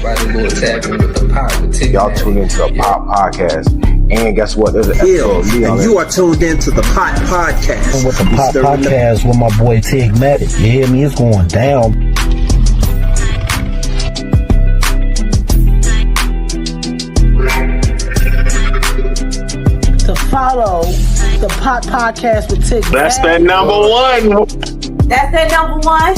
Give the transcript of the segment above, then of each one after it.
everybody little tapping with the pop. Y'all tune into the Pop Podcast. And guess what? There's an episode of Leon. And you are tuned into the Pot Podcast. With the Pop Podcast with my boy Tigmatic. You hear me? It's going down. To follow the Pot Podcast with Tigmatic. That's that number one. That's that number one.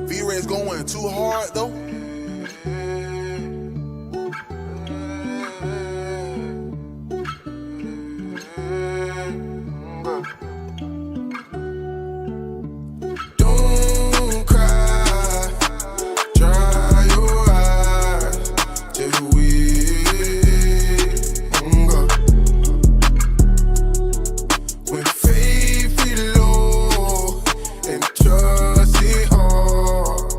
V-Ray's going too hard though. Don't cry, dry your eyes till we go. When faith is low and trust is hard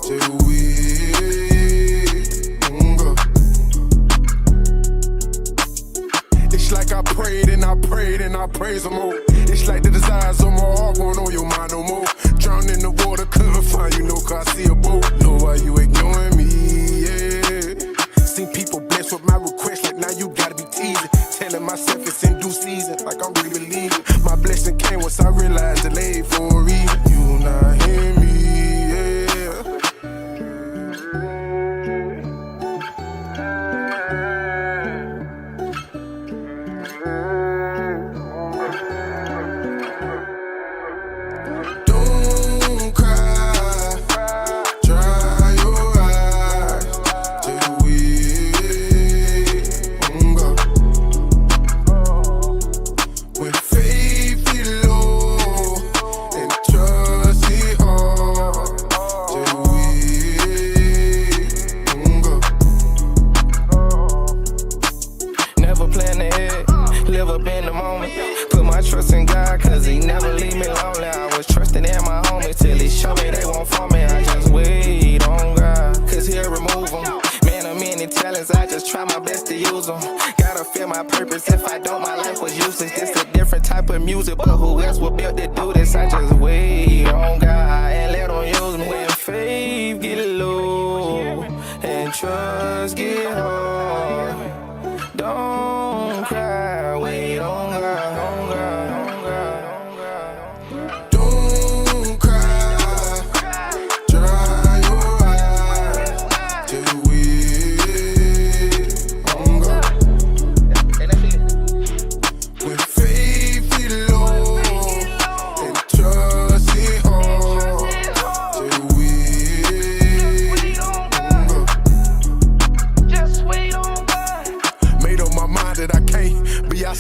till we go. It's like I prayed and I prayed and I prayed some more. It's like the desires of my heart won't on your mind no more. Drowned in the water, couldn't find you, no car, see a boat. Know why you ignoring me, yeah. Seen people blessed with my request, like now you gotta be teasing. Telling myself it's in due season, like I'm really believing. My blessing came once I realized delayed for a reason. You not hear me, yeah. Don't cry, dry your eyes till we go. When faith is low and trust is hard till we go. Never plan ahead, live up in the moment. Put my trust in God, cause he never leave me lonely. I was trusting in my homies till he showed me they won't for me. I just wait on God, cause he'll remove them. Man of many talents, I just try my best to use them. Gotta feel my purpose, if I don't, my life was useless. This a different type of music, but who else was built to do this? I just wait on God and let him use me. When faith get low and trust get hard, don't cry, wait on God, on God, on God. Don't cry, dry your eyes till we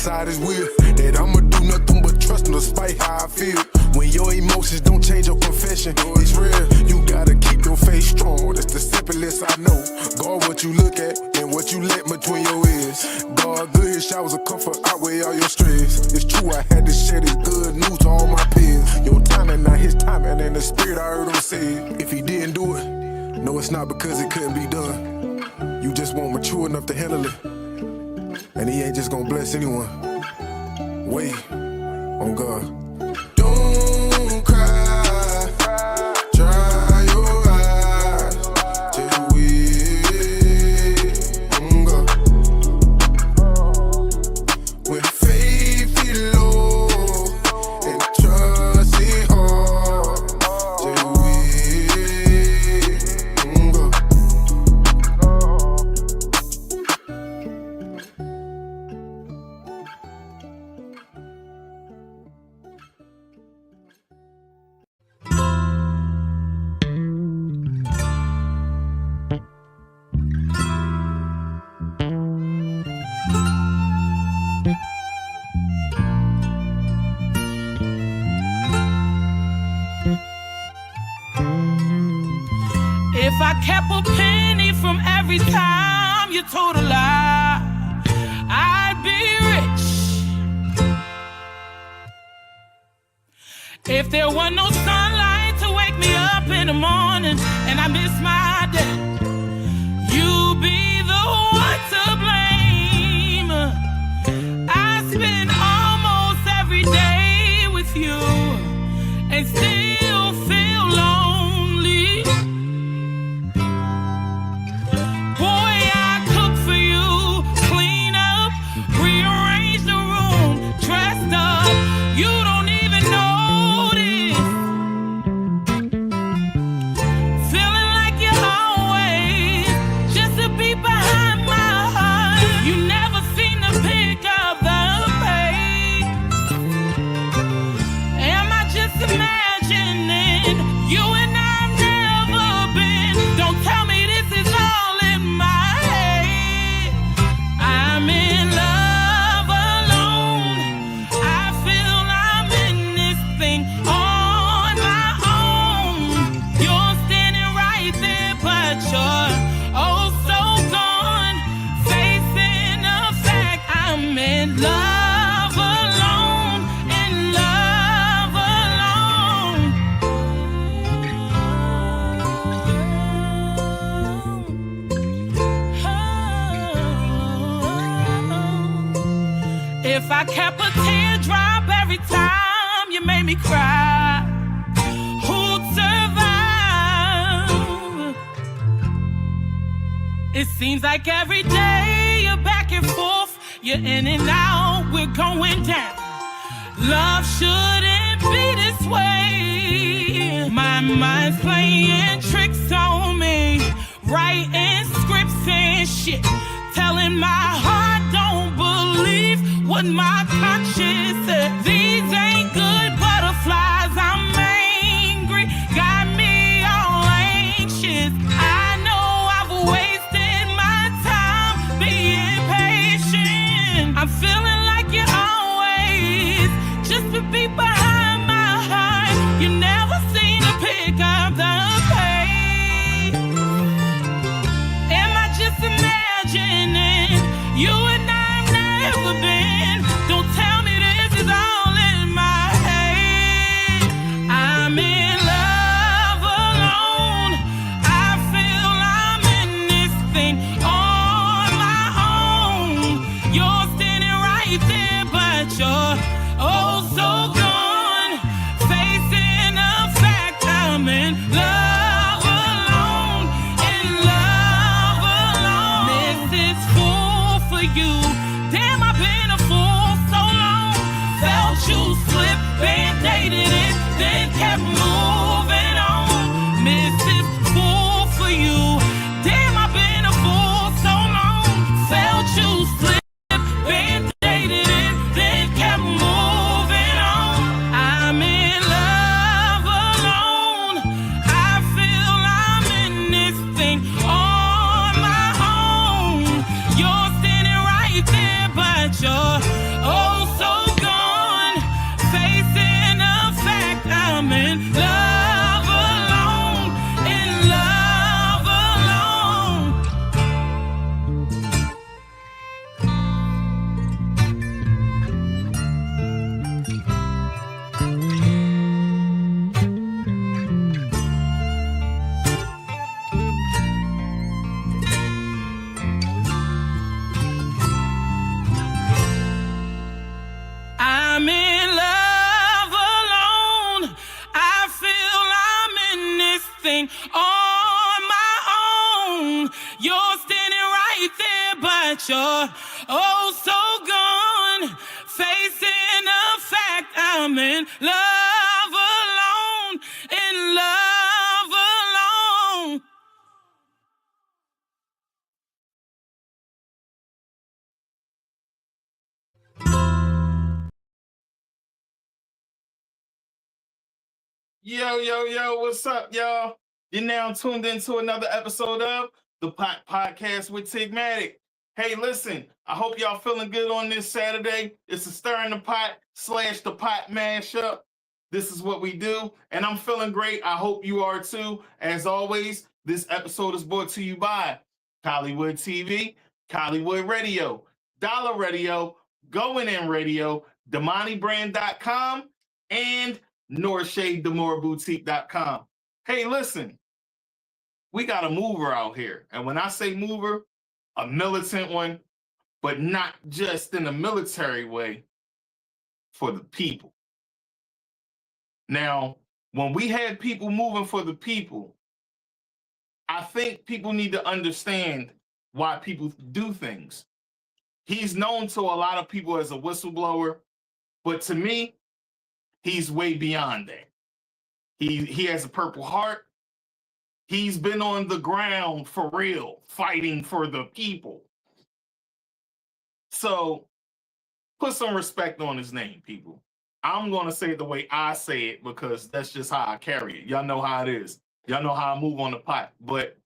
inside is weird. That I'ma do nothing but trust him despite how I feel. When your emotions don't change your confession, it's real. You gotta keep your face strong. That's the simplest I know. Guard what you look at and what you let between your ears. God, good his showers of comfort outweigh all your stress. It's true, I had to share this good news to all my peers. Your timing, not his timing, and the spirit I heard him say. If he didn't do it, no, it's not because it couldn't be done. You just weren't mature enough to handle it. And he ain't just gonna bless anyone. Wait on God. Don't cry, dry your eyes till we go. When faith is low and trust is hard till we go. If I kept a penny from every time you told a lie, I'd be rich. If there were no sunlight to wake me up in the morning and I miss my day, you'd be the one to blame. I spend almost every day with you and still feel lonely. Boy, I cook for you, clean up, rearrange the room, dressed up. You don't even notice. Feeling like you're always just a beat behind my heart. You never seem to pick up the pace. Am I just imagining you and I've never been? Don't tell me this is all in my head. I'm in love alone. I feel I'm in this thing on my own. You're standing right there, but you're oh so gone. Facing the fact I'm in love alone. In love alone. If I kept a teardrop every time you made me cry, who'd survive? It seems like every day you're back and forth, you're in and out, we're going down. Love shouldn't be this way. My mind's playing tricks on me, writing scripts and shit, telling my heart don't believe what my conscience said. These ain't good butterflies, I'm angry, got me all anxious. I know I've wasted my time being patient. I'm feeling like you're always just a beat behind my heart. You never seem to pick up the pace. Am I just imagining you and I've never been? Don't tell me this is all in my head. I'm in love alone. I feel I'm in this thing on my own. You're standing right there, but you're oh so gone. Facing the fact I'm in love alone. In love alone. This is fool for you. Damn, I've been a fool so long. Felt you slip, band-aided it, then kept moving on. Mrs. Fool for you. Damn, I've been a fool so long. Felt you slip, band-aided it, then kept moving on. I'm in love alone. I feel I'm in this thing on my own. You're standing right standing on my own. You're standing right there, but you're oh so gone. Facing the fact I'm in love alone, in love alone. Yo, what's up, y'all? You're now tuned into another episode of the Pot Podcast with Tigmatic. Hey, listen, I hope y'all feeling good on this Saturday. It's a Stir in the Pot / the Pot Mashup. This is what we do, and I'm feeling great. I hope you are too. As always, this episode is brought to you by Hollywood TV, Hollywood Radio, Dollar Radio, Going In Radio, DamaniBrand.com, and NorthShadeDemoreBoutique.com. Hey, listen, we got a mover out here. And when I say mover, a militant one, but not just in a military way, for the people. Now, when we had people moving for the people, I think people need to understand why people do things. He's known to a lot of people as a whistleblower, but to me, he's way beyond that. He has a Purple Heart. He's been on the ground for real, fighting for the people. So put some respect on his name, people. I'm going to say it the way I say it because that's just how I carry it. Y'all know how it is. Y'all know how I move on the pot. But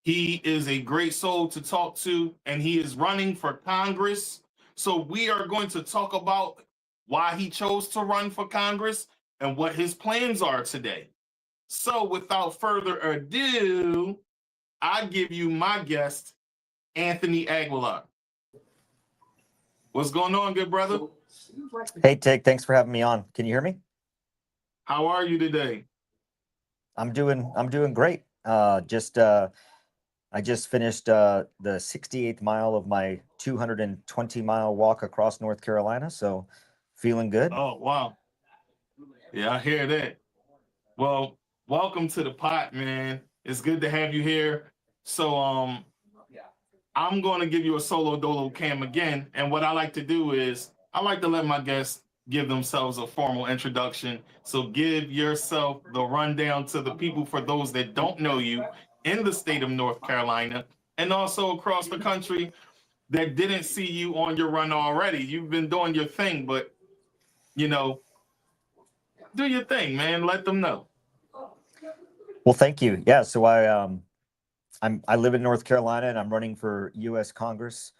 he is a great soul to talk to, and he is running for Congress. So we are going to talk about why he chose to run for Congress and what his plans are today. So without further ado, I give you my guest, Anthony Aguilar. What's going on, good brother? Hey, Tig, thanks for having me on. Can you hear me? How are you today? I'm doing great. I just finished the 68th mile of my 220-mile walk across North Carolina, so feeling good. Oh, wow. Yeah, I hear that. Well, welcome to the pot, man. It's good to have you here. So I'm going to give you a solo dolo cam again, and what I like to do is I like to let my guests give themselves a formal introduction. So give yourself the rundown to the people for those that don't know you in the state of North Carolina and also across the country that didn't see you on your run already. You've been doing your thing, but, you know, do your thing, man. Let them know. Well, thank you. Yeah, so I live in North Carolina, and I'm running for U.S. Congress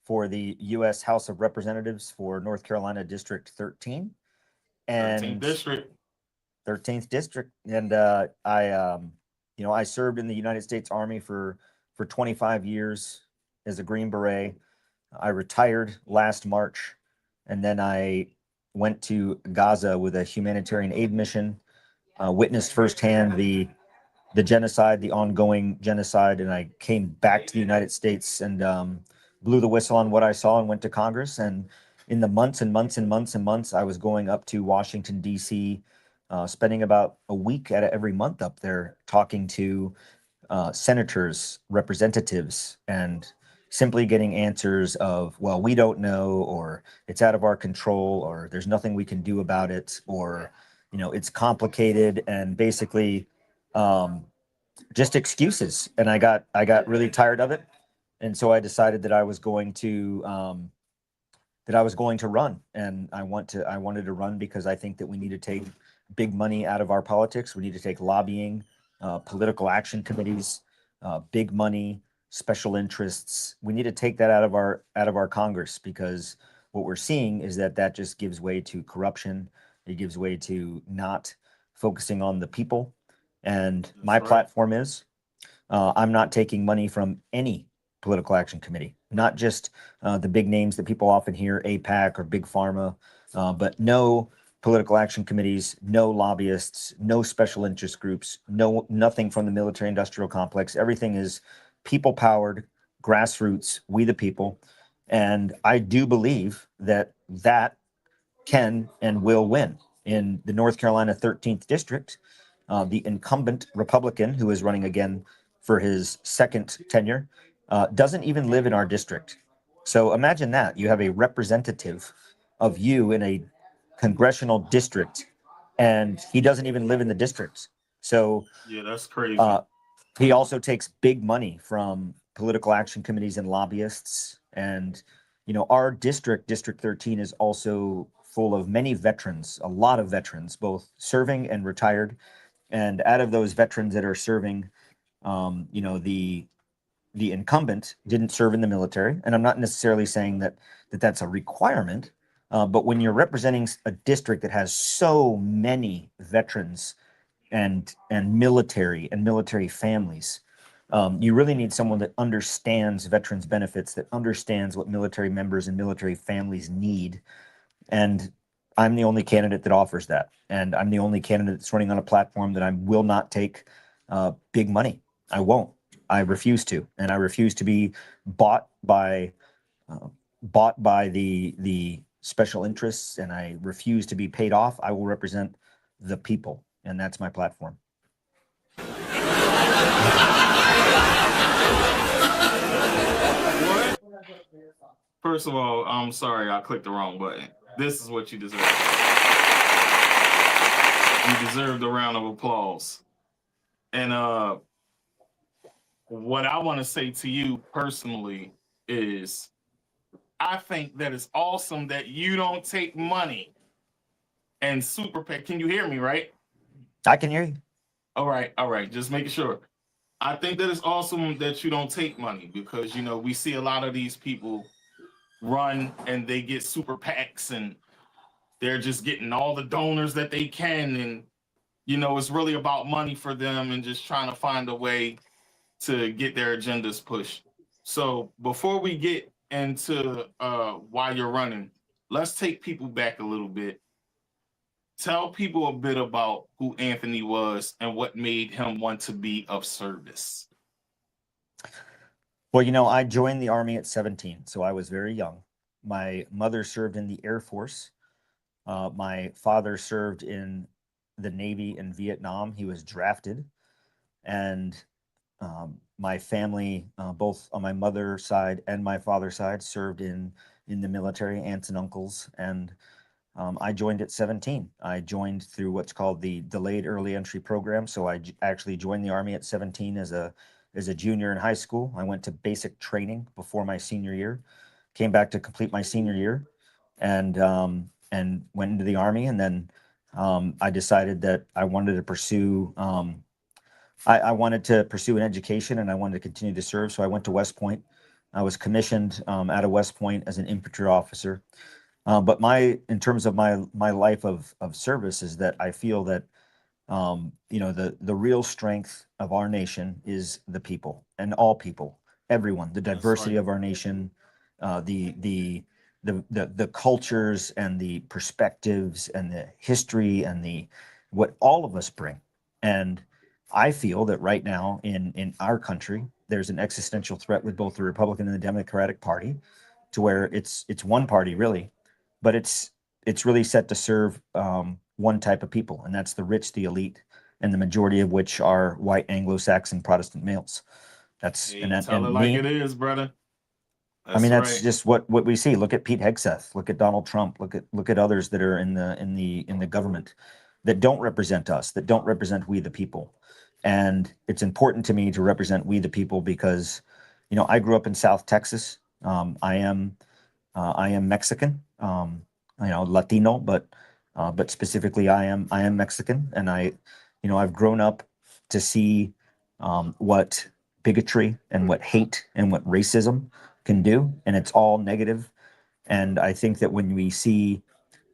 for the U.S. House of Representatives for North Carolina District 13. And 13th District. 13th District. And I served in the United States Army for 25 years as a Green Beret. I retired last March, and then I went to Gaza with a humanitarian aid mission, witnessed firsthand the genocide, the ongoing genocide, and I came back to the United States and blew the whistle on what I saw and went to Congress. And in the months, I was going up to Washington, D.C., spending about a week every month up there talking to senators, representatives, and simply getting answers of, well, we don't know, or it's out of our control, or there's nothing we can do about it, or, you know, it's complicated, and basically just excuses. And I got really tired of it. And so I decided that I was going to run, and I wanted to run because I think that we need to take big money out of our politics. We need to take lobbying, political action committees, big money, special interests. We need to take that out of our Congress, because what we're seeing is that just gives way to corruption. It gives way to not focusing on the people. And my platform is I'm not taking money from any political action committee, not just the big names that people often hear, AIPAC or Big Pharma, but no political action committees, no lobbyists, no special interest groups, nothing from the military industrial complex. Everything is people powered, grassroots, we the people. And I do believe that can and will win. In the North Carolina 13th district, The incumbent Republican, who is running again for his second tenure, doesn't even live in our district. So imagine that. You have a representative of you in a congressional district, and he doesn't even live in the district. So Yeah, that's crazy. he also takes big money from political action committees and lobbyists. And, our district, District 13, is also full of many veterans, a lot of veterans, both serving and retired. And out of those veterans that are serving, the incumbent didn't serve in the military. And I'm not necessarily saying that that's a requirement, but when you're representing a district that has so many veterans and military families, you really need someone that understands veterans benefits, that understands what military members and military families need. And I'm the only candidate that offers that. And I'm the only candidate that's running on a platform that I will not take big money. I won't. I refuse to. And I refuse to be bought by the special interests, and I refuse to be paid off. I will represent the people, and that's my platform. First of all, I'm sorry I clicked the wrong button. This is what you deserve. You deserve the round of applause. And what I want to say to you personally is I think that it's awesome that you don't take money and super pay. Can you hear me, right? I can hear you. All right. Just making sure. I think that it's awesome that you don't take money because, we see a lot of these people run and they get super PACs and they're just getting all the donors that they can. And, it's really about money for them and just trying to find a way to get their agendas pushed. So before we get into why you're running, let's take people back a little bit. Tell people a bit about who Anthony was and what made him want to be of service. Well, I joined the Army at 17, so I was very young. My mother served in the Air Force. My father served in the Navy in Vietnam. He was drafted. And my family, both on my mother's side and my father's side, served in the military, aunts and uncles. And I joined at 17. I joined through what's called the delayed early entry program. So I actually joined the Army at 17 as a junior in high school. I went to basic training before my senior year, came back to complete my senior year, and went into the Army. And then I decided that I wanted to pursue I wanted to pursue an education, and I wanted to continue to serve. So I went to West Point. I was commissioned out of West Point as an infantry officer. But in terms of my life of service is that I feel that, the real strength of our nation is the people, and all people, everyone, the diversity of our nation, the cultures and the perspectives and the history and what all of us bring. And I feel that right now in our country, there's an existential threat with both the Republican and the Democratic Party, to where it's one party really, but it's really set to serve one type of people, and that's the rich, the elite, and the majority of which are white Anglo-Saxon Protestant males. Tell it like it is, brother. That's just what we see. Look at Pete Hegseth. Look at Donald Trump. Look at others that are in the government that don't represent us, that don't represent we the people. And it's important to me to represent we the people because, I grew up in South Texas. I am Mexican, Latino, but specifically I am Mexican, and I've grown up to see what bigotry and what hate and what racism can do, and it's all negative. And I think that when we see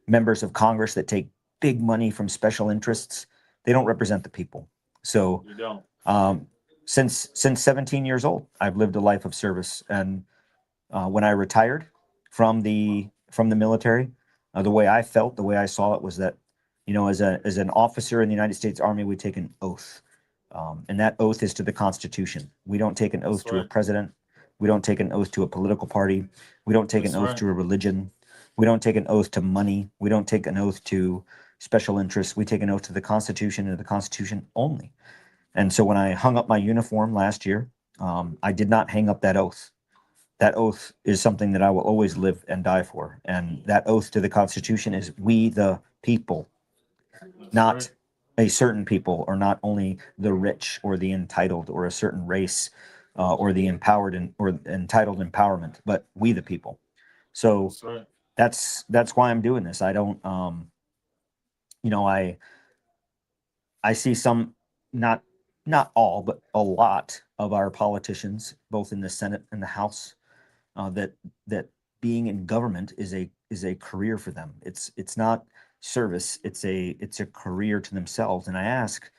members of Congress that take big money from special interests, they don't represent the people. So you don't. Since 17 years old, I've lived a life of service. And when I retired from the military, the way I felt, the way I saw it was that, as an officer in the United States Army, we take an oath. And that oath is to the Constitution. We don't take an oath to a president. We don't take an oath to a political party. We don't take an oath to a religion. We don't take an oath to money. We don't take an oath to special interests. We take an oath to the Constitution and the Constitution only. And so when I hung up my uniform last year, I did not hang up that oath. That oath is something that I will always live and die for. And that oath to the Constitution is we the people, not a certain people, or not only the rich or the entitled or a certain race or the empowered or entitled empowerment, but we the people. So that's why I'm doing this. I don't, I see some, not all, but a lot of our politicians, both in the Senate and the House, that being in government is a career for them. It's not service. It's a career to themselves. And I ask,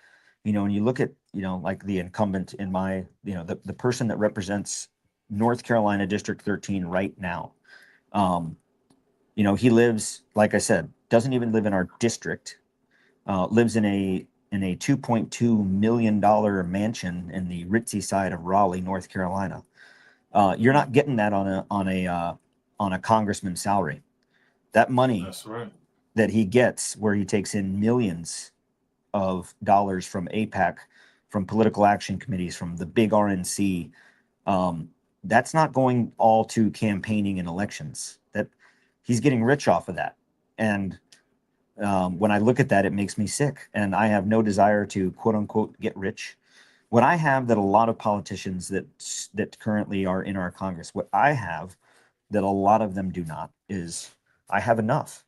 when you look at, like the incumbent in my, the person that represents North Carolina District 13 right now, he lives, like I said, doesn't even live in our district, lives in a $2.2 million mansion in the ritzy side of Raleigh, North Carolina. You're not getting that on a congressman's salary. That money that he gets, where he takes in millions of dollars from APAC, from political action committees, from the big RNC, that's not going all to campaigning and elections. That he's getting rich off of that. And when I look at that, it makes me sick. And I have no desire to, quote unquote, get rich. What I have that a lot of politicians that currently are in our Congress, what I have that a lot of them do not, is I have enough.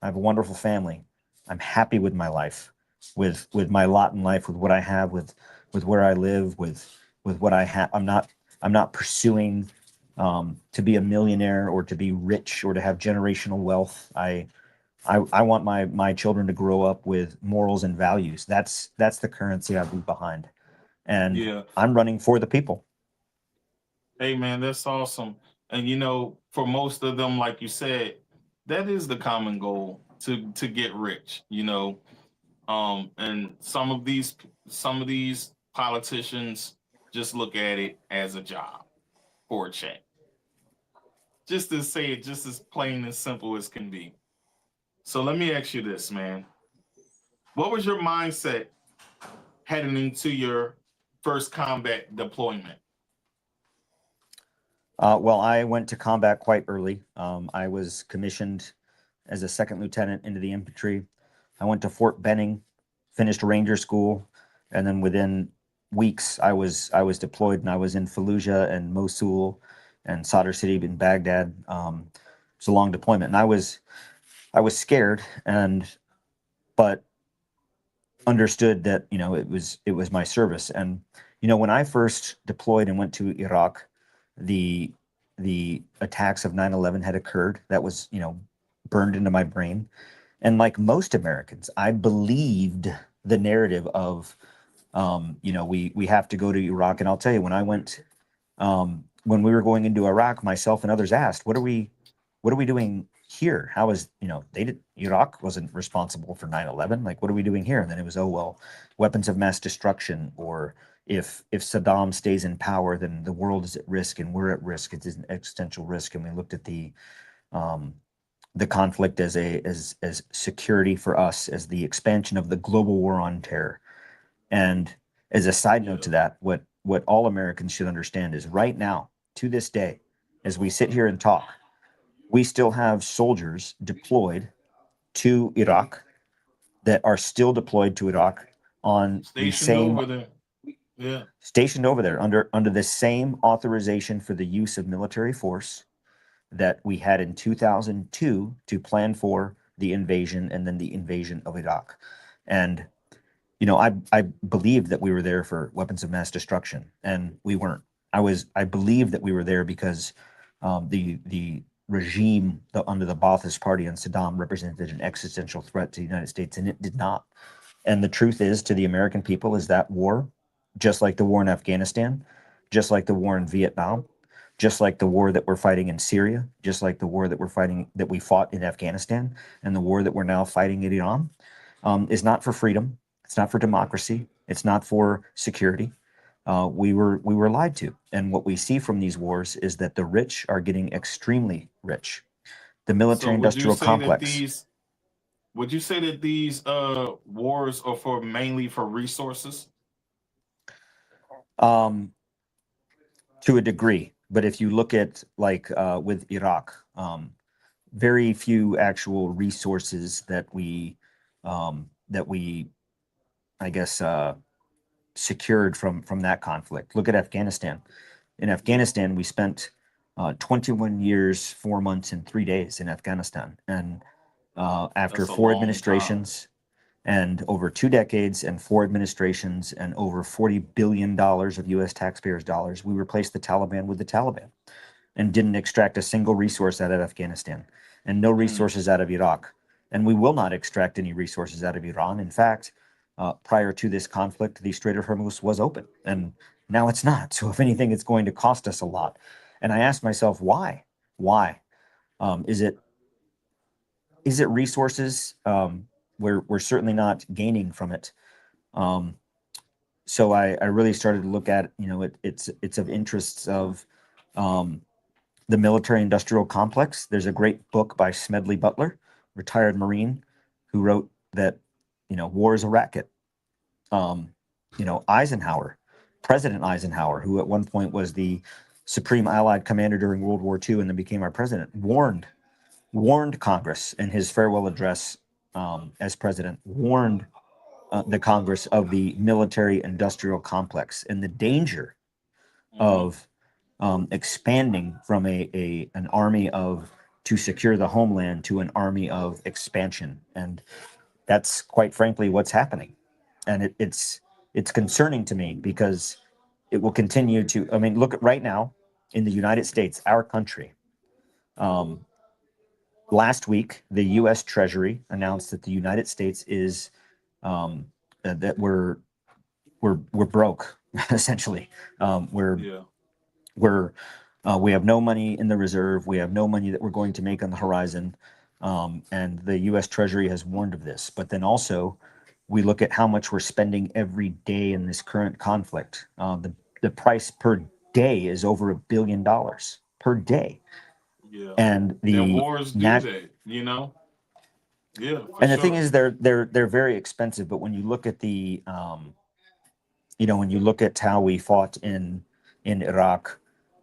I have a wonderful family. I'm happy with my life, with my lot in life, with what I have, with where I live, with what I have. I'm not pursuing to be a millionaire or to be rich or to have generational wealth. I want my children to grow up with morals and values. That's the currency I leave behind. And I'm running for the people. Hey man, that's awesome. And for most of them, like you said, that is the common goal, to get rich, and some of these politicians just look at it as a job or a check. Just to say it just as plain and simple as can be. So let me ask you this, man. What was your mindset heading into your first combat deployment? Well, I went to combat quite early. I was commissioned as a second lieutenant into the infantry. I went to Fort Benning, finished Ranger school, and then within weeks I was deployed, and I was in Fallujah and Mosul and Sadr City in Baghdad. It's a long deployment, and I was scared, but understood that it was my service. And when I first deployed and went to Iraq, the attacks of 9/11 had occurred. That was burned into my brain. And like most Americans, I believed the narrative of we have to go to Iraq. And I'll tell you, when I went, when we were going into Iraq, myself and others asked, what are we doing here? How is, Iraq wasn't responsible for 9/11. Like, what are we doing here? And then it was, oh, well, weapons of mass destruction, or if Saddam stays in power, then the world is at risk and we're at risk. It's an existential risk. And we looked at the conflict as security for us, as the expansion of the global war on terror. And as a side note to that, what all Americans should understand is right now, to this day, as we sit here and talk, we still have soldiers deployed to Iraq that are still deployed to Iraq on the same stationed over there under the same authorization for the use of military force that we had in 2002 to plan for the invasion and then the invasion of Iraq. And I believed that we were there for weapons of mass destruction, and we weren't. I believed that we were there because the regime under the Ba'athist Party and Saddam represented an existential threat to the United States, and it did not. And the truth is, to the American people, is that war, just like the war in Afghanistan, just like the war in Vietnam, just like the war that we're fighting in Syria, just like the war that we fought in Afghanistan, and the war that we're now fighting in Iran, is not for freedom. It's not for democracy. It's not for security. We were lied to. And what we see from these wars is that the rich are getting extremely rich. The military industrial complex. would you say that these wars are for mainly for resources? To a degree, but if you look at like with Iraq, very few actual resources that we I guess secured from that conflict. Look at Afghanistan. In Afghanistan, we spent 21 years, 4 months, and 3 days in Afghanistan, and after That's a 4 long time. administrations and over 2 decades and 4 administrations and over $40 billion of U.S. taxpayers' dollars, we replaced the Taliban with the Taliban and didn't extract a single resource out of Afghanistan and no resources out of Iraq. And we will not extract any resources out of Iran. In fact, prior to this conflict, the Strait of Hormuz was open, and now it's not. So if anything, it's going to cost us a lot. And I asked myself, why? Why? Is it resources? We're certainly not gaining from it. So I really started to look at, it's of interests of the military industrial complex. There's a great book by Smedley Butler, retired Marine, who wrote that, war is a racket. Eisenhower, President Eisenhower, who at one point was the Supreme Allied Commander during World War II and then became our president, warned Congress in his farewell address as president, warned the Congress of the military industrial complex and the danger of expanding from an army to secure the homeland to an army of expansion. And that's quite frankly what's happening. And it's concerning to me because it will continue to, look at right now in the United States, our country. Last week, the U.S. Treasury announced that the United States is that we're broke, essentially. We have no money in the reserve. We have no money that we're going to make on the horizon. And the U.S. Treasury has warned of this. But then also, we look at how much we're spending every day in this current conflict. The price per day is over $1 billion per day. Yeah. And the wars do that, Yeah. And the thing is, they're very expensive. But when you look at the when you look at how we fought in Iraq,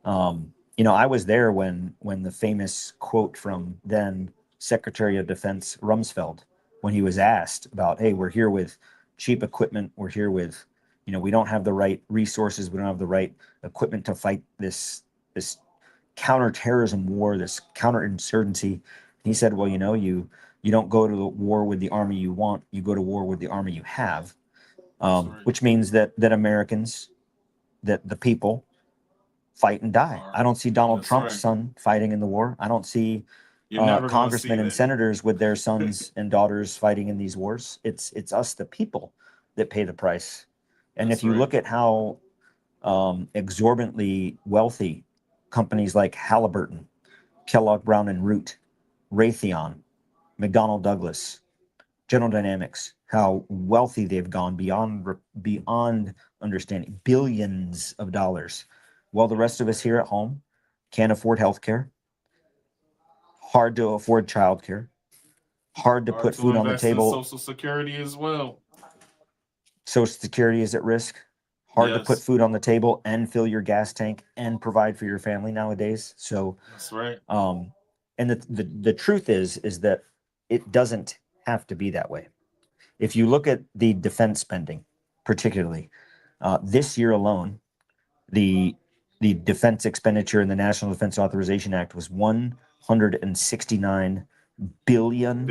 I was there when the famous quote from then Secretary of Defense Rumsfeld, when he was asked about, hey, we're here with cheap equipment, we're here with, we don't have the right resources, we don't have the right equipment to fight this counterterrorism war, this counterinsurgency. He said, well, you don't go to the war with the army you want, you go to war with the army you have. Which means that Americans, that the people, fight and die. I don't see Donald Trump's son fighting in the war. I don't see congressmen and senators with their sons and daughters fighting in these wars. It's us, the people, that pay the price. And if you look at how exorbitantly wealthy companies like Halliburton, Kellogg Brown and Root, Raytheon, McDonnell Douglas, General Dynamics, how wealthy they've gone beyond understanding, billions of dollars, while the rest of us here at home can't afford healthcare, hard to afford childcare, hard to put food on the table. Social Security as well. Social Security is at risk. Hard to put food on the table and fill your gas tank and provide for your family nowadays. So that's right. And the truth is that it doesn't have to be that way. If you look at the defense spending, particularly this year alone, the defense expenditure in the National Defense Authorization Act was $169 billion.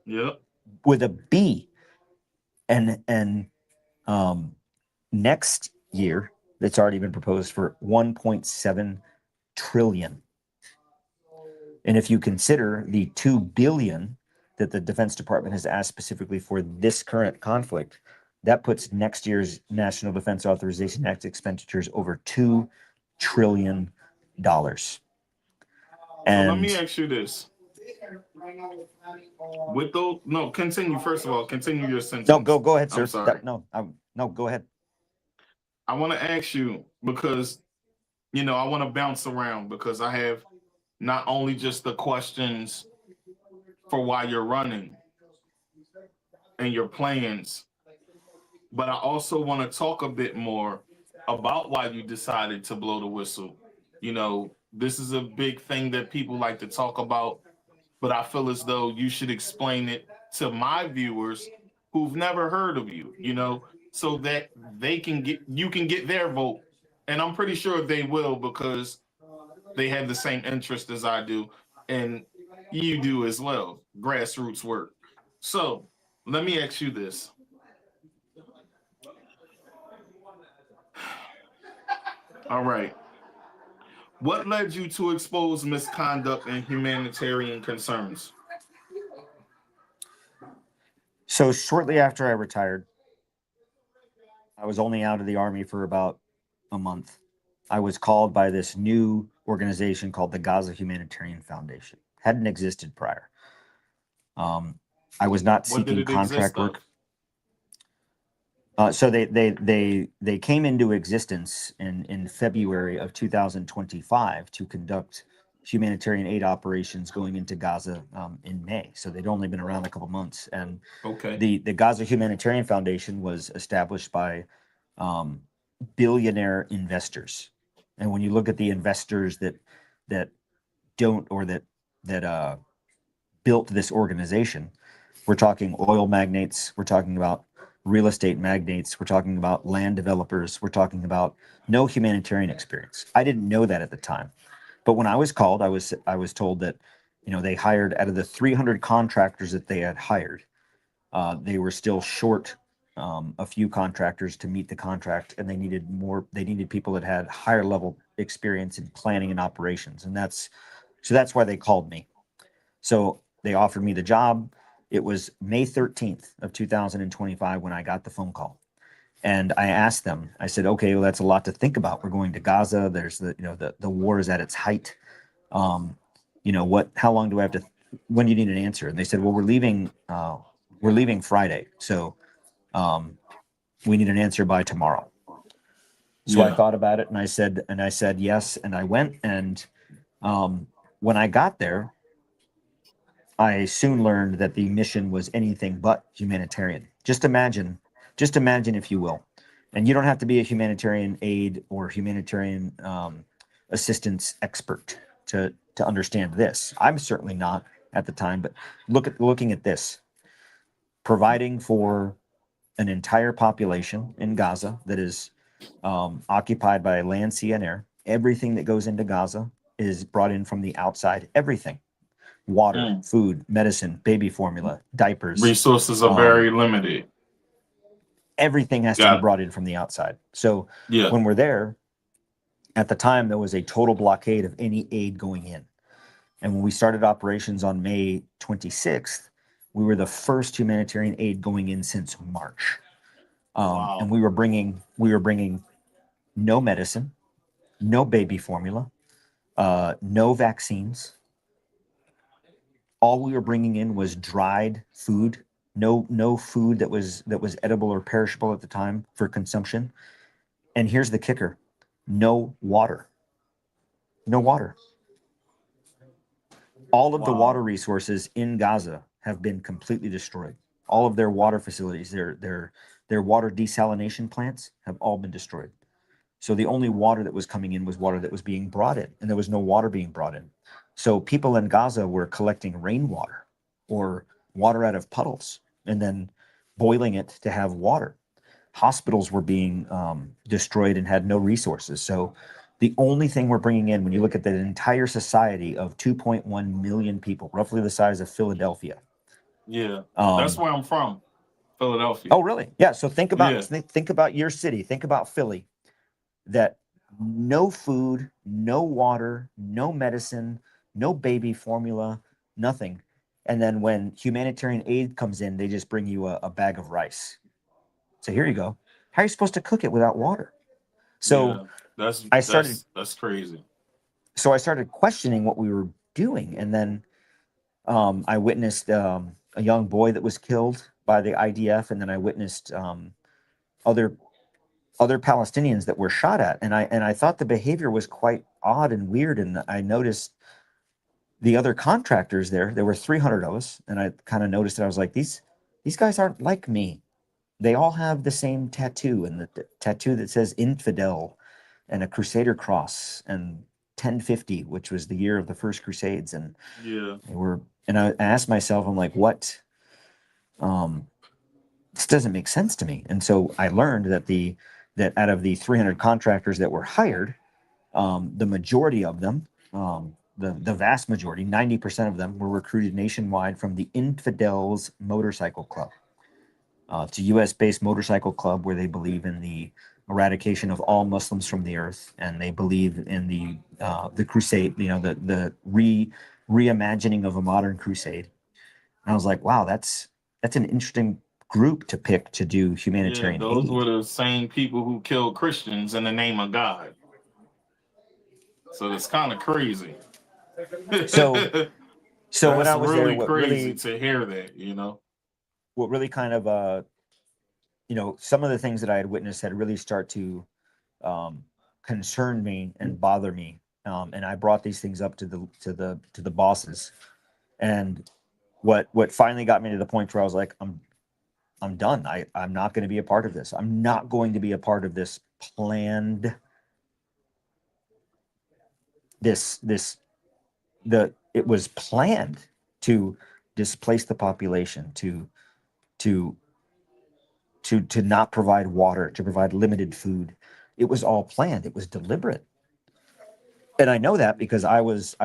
Yep. With a B. And next year, that's already been proposed for 1.7 trillion. And if you consider the 2 billion that the Defense Department has asked specifically for this current conflict, that puts next year's National Defense Authorization Act expenditures over $2 trillion. And so let me ask you this. With those, continue. First of all, continue your sentence. No, go ahead, sir. I'm sorry. No, go ahead. I want to ask you because, I want to bounce around because I have not only just the questions for why you're running and your plans. But I also want to talk a bit more about why you decided to blow the whistle. You know, this is a big thing that people like to talk about, but I feel as though you should explain it to my viewers who've never heard of you, you know, so that you can get their vote. And I'm pretty sure they will because they have the same interest as I do, and you do as well, grassroots work. So let me ask you this. All right. What led you to expose misconduct and humanitarian concerns? So shortly after I retired, I was only out of the Army for about a month. I was called by this new organization called the Gaza Humanitarian Foundation. Hadn't existed prior. I was not What did seeking it exist contract work. of? So they came into existence in February of 2025 to conduct humanitarian aid operations going into Gaza in May. So they'd only been around a couple months. And Okay. the Gaza Humanitarian Foundation was established by billionaire investors. And when you look at the investors that don't or that built this organization, we're talking oil magnates, we're talking about real estate magnates, we're talking about land developers, we're talking about no humanitarian experience. I didn't know that at the time. But when I was called, I was told that, you know, they hired out of the 300 contractors that they had hired, they were still short a few contractors to meet the contract, and they needed more. They needed people that had higher level experience in planning and operations, and that's why they called me. So they offered me the job. It was May 13th of 2025 when I got the phone call. And I asked them, I said, okay, well, that's a lot to think about. We're going to Gaza. There's the war is at its height. How long do I have to, when do you need an answer? And they said, well, we're leaving Friday. So we need an answer by tomorrow. So I thought about it and I said yes. And I went. And when I got there, I soon learned that the mission was anything but humanitarian. Just imagine, if you will, and you don't have to be a humanitarian aid or humanitarian assistance expert to understand this. I'm certainly not at the time, but looking at this, providing for an entire population in Gaza that is occupied by land, sea, and air. Everything that goes into Gaza is brought in from the outside. Everything. Water, food, medicine, baby formula, diapers. Resources are very limited. Everything has to be brought in from the outside. So when we're there, at the time, there was a total blockade of any aid going in. And when we started operations on May 26th, we were the first humanitarian aid going in since March. And we were bringing no medicine, no baby formula, no vaccines. All we were bringing in was dried food, no food that was edible or perishable at the time for consumption. And here's the kicker: no water. No water. All of the water resources in Gaza have been completely destroyed. All of their water facilities, their water desalination plants have all been destroyed. So the only water that was coming in was water that was being brought in, and there was no water being brought in. So people in Gaza were collecting rainwater or water out of puddles and then boiling it to have water. Hospitals were being destroyed and had no resources. So the only thing we're bringing in, when you look at that entire society of 2.1 million people, roughly the size of Philadelphia. That's where I'm from, Philadelphia. Oh, really? Yeah. So think about your city. Think about Philly. That no food, no water, no medicine, no baby formula, nothing. And then when humanitarian aid comes in, they just bring you a bag of rice. So here you go. How are you supposed to cook it without water? So that's crazy. So I started questioning what we were doing. And then I witnessed a young boy that was killed by the IDF. And then I witnessed other Palestinians that were shot at. And I thought the behavior was quite odd and weird. And I noticed the other contractors there were 300 of us, and I kind of noticed that I was like, these guys aren't like me. They all have the same tattoo, and the tattoo that says infidel and a Crusader cross and 1050, which was the year of the first Crusades. And Yeah. and I asked myself, I'm like, what? This doesn't make sense to me. And so I learned that out of the 300 contractors that were hired, the majority of them, the vast majority, 90% of them, were recruited nationwide from the Infidels Motorcycle Club. It's a U.S.-based motorcycle club where they believe in the eradication of all Muslims from the earth, and they believe in the crusade, the reimagining of a modern crusade. And I was like, wow, that's an interesting group to pick to do Yeah, humanitarian those aid. were the same people who killed Christians in the name of God. So it's kind of crazy. So when That's I was really there, what crazy really to hear that. what really kind of some of the things that I had witnessed had really start to concern me and bother me, and I brought these things up to the bosses. And what finally got me to the point where I was like, I'm done. I'm not going to be a part of this. I'm not going to be a part of this planned. It was planned to displace the population, to not provide water, to provide limited food. It was all planned. It was deliberate. And I know that because I was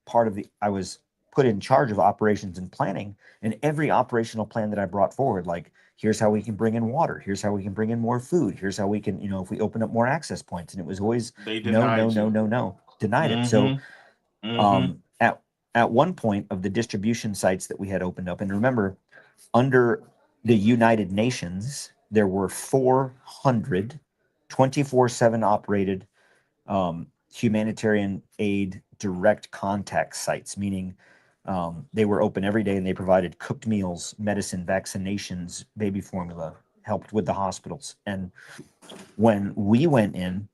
put in charge of operations and planning, and every operational plan that I brought forward, like, here's how we can bring in water, here's how we can bring in more food, here's how we can, if we open up more access points. And it was always They no, denied you. denied it. So at one point of the distribution sites that we had opened up, and remember, under the United Nations, there were 400 24/7 operated humanitarian aid direct contact sites, meaning they were open every day and they provided cooked meals, medicine, vaccinations, baby formula, helped with the hospitals. And when we went in,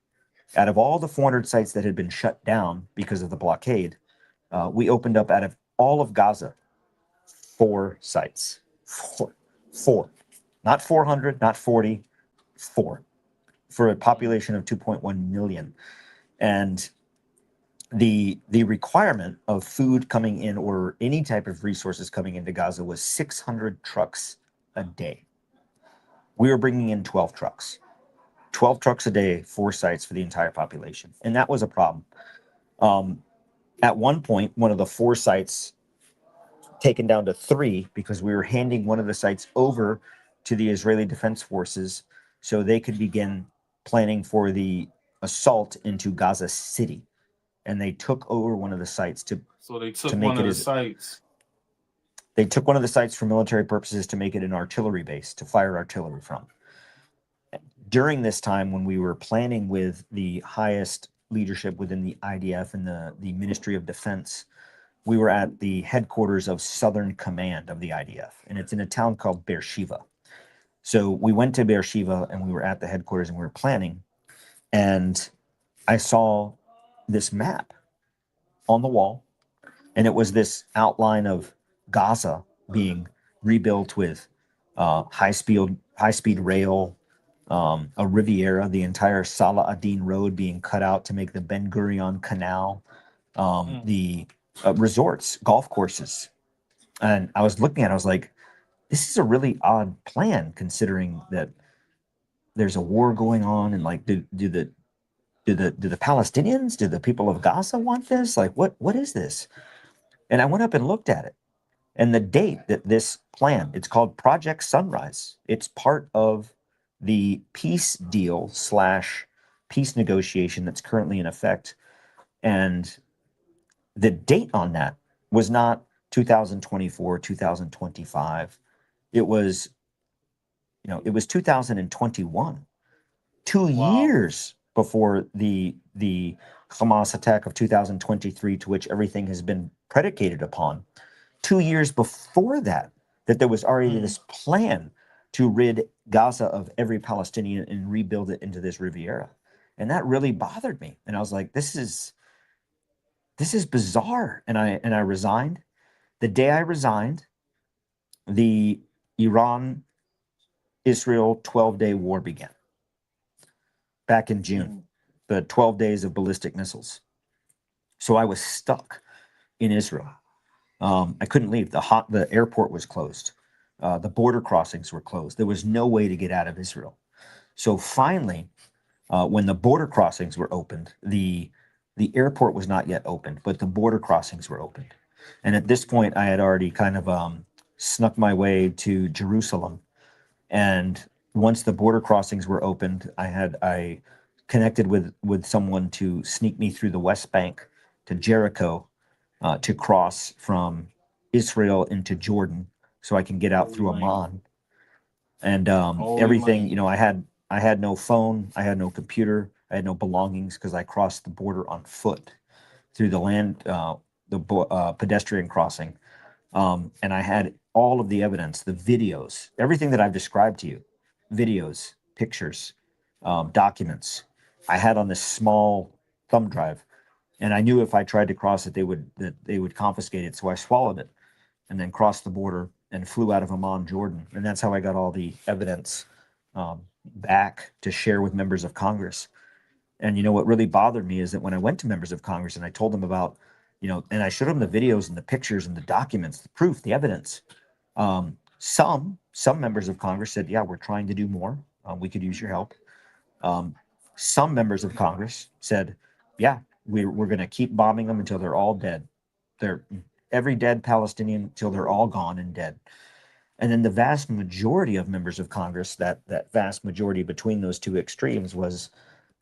out of all the 400 sites that had been shut down because of the blockade, we opened up out of all of Gaza 4 sites. Four. Not 400, not 40, 4. For a population of 2.1 million. And the requirement of food coming in or any type of resources coming into Gaza was 600 trucks a day. We were bringing in 12 trucks. 12 trucks a day, 4 sites for the entire population. And that was a problem. At one point, one of the 4 sites taken down to 3 because we were handing one of the sites over to the Israeli Defense Forces so they could begin planning for the assault into Gaza City. And they took over one of the sites So they took make one it of the as sites. they took one of the sites for military purposes to make it an artillery base to fire artillery from. During this time, when we were planning with the highest leadership within the IDF and the Ministry of Defense, we were at the headquarters of Southern Command of the IDF, and it's in a town called Beersheba. So we went to Beersheba and we were at the headquarters and we were planning, and I saw this map on the wall, and it was this outline of Gaza being rebuilt with high-speed rail, a Riviera, the entire Salah ad-Din Road being cut out to make the Ben Gurion Canal, the resorts, golf courses. And I was looking at it, I was like, this is a really odd plan considering that there's a war going on, and like, do the Palestinians, do the people of Gaza want this? Like, what is this? And I went up and looked at it. And the date that this plan, it's called Project Sunrise. It's part of the peace deal / peace negotiation that's currently in effect. And the date on that was not 2024, 2025. It was 2021. 2 years before the Hamas attack of 2023, to which everything has been predicated upon. 2 years before that there was already this plan to rid Gaza of every Palestinian and rebuild it into this Riviera. And that really bothered me. And I was like, this is this is bizarre. And I resigned. The day I resigned, the Iran-Israel 12-day war began back in June, the 12 days of ballistic missiles. So I was stuck in Israel. I couldn't leave. The airport was closed. The border crossings were closed. There was no way to get out of Israel. So finally, when the border crossings were opened, the airport was not yet opened, but the border crossings were opened. And at this point, I had already kind of snuck my way to Jerusalem. And once the border crossings were opened, I connected with someone to sneak me through the West Bank to Jericho, to cross from Israel into Jordan, so I can get out through Amman. And everything, you know, I had no phone, I had no computer, I had no belongings, because I crossed the border on foot through the land, pedestrian crossing. And I had all of the evidence, the videos, everything that I've described to you, videos, pictures, documents, I had on this small thumb drive. And I knew if I tried to cross it, they would confiscate it. So I swallowed it and then crossed the border and flew out of Amman, Jordan. And that's how I got all the evidence back to share with members of Congress. And, you know, what really bothered me is that when I went to members of Congress and I told them about, you know, and I showed them the videos and the pictures and the documents, the proof, the evidence, some members of Congress said, yeah, we're trying to do more. We could use your help. Some members of Congress said, yeah, we're going to keep bombing them until they're all dead. They're every dead Palestinian until they're all gone and dead. And then the vast majority of members of Congress, that vast majority between those two extremes, was,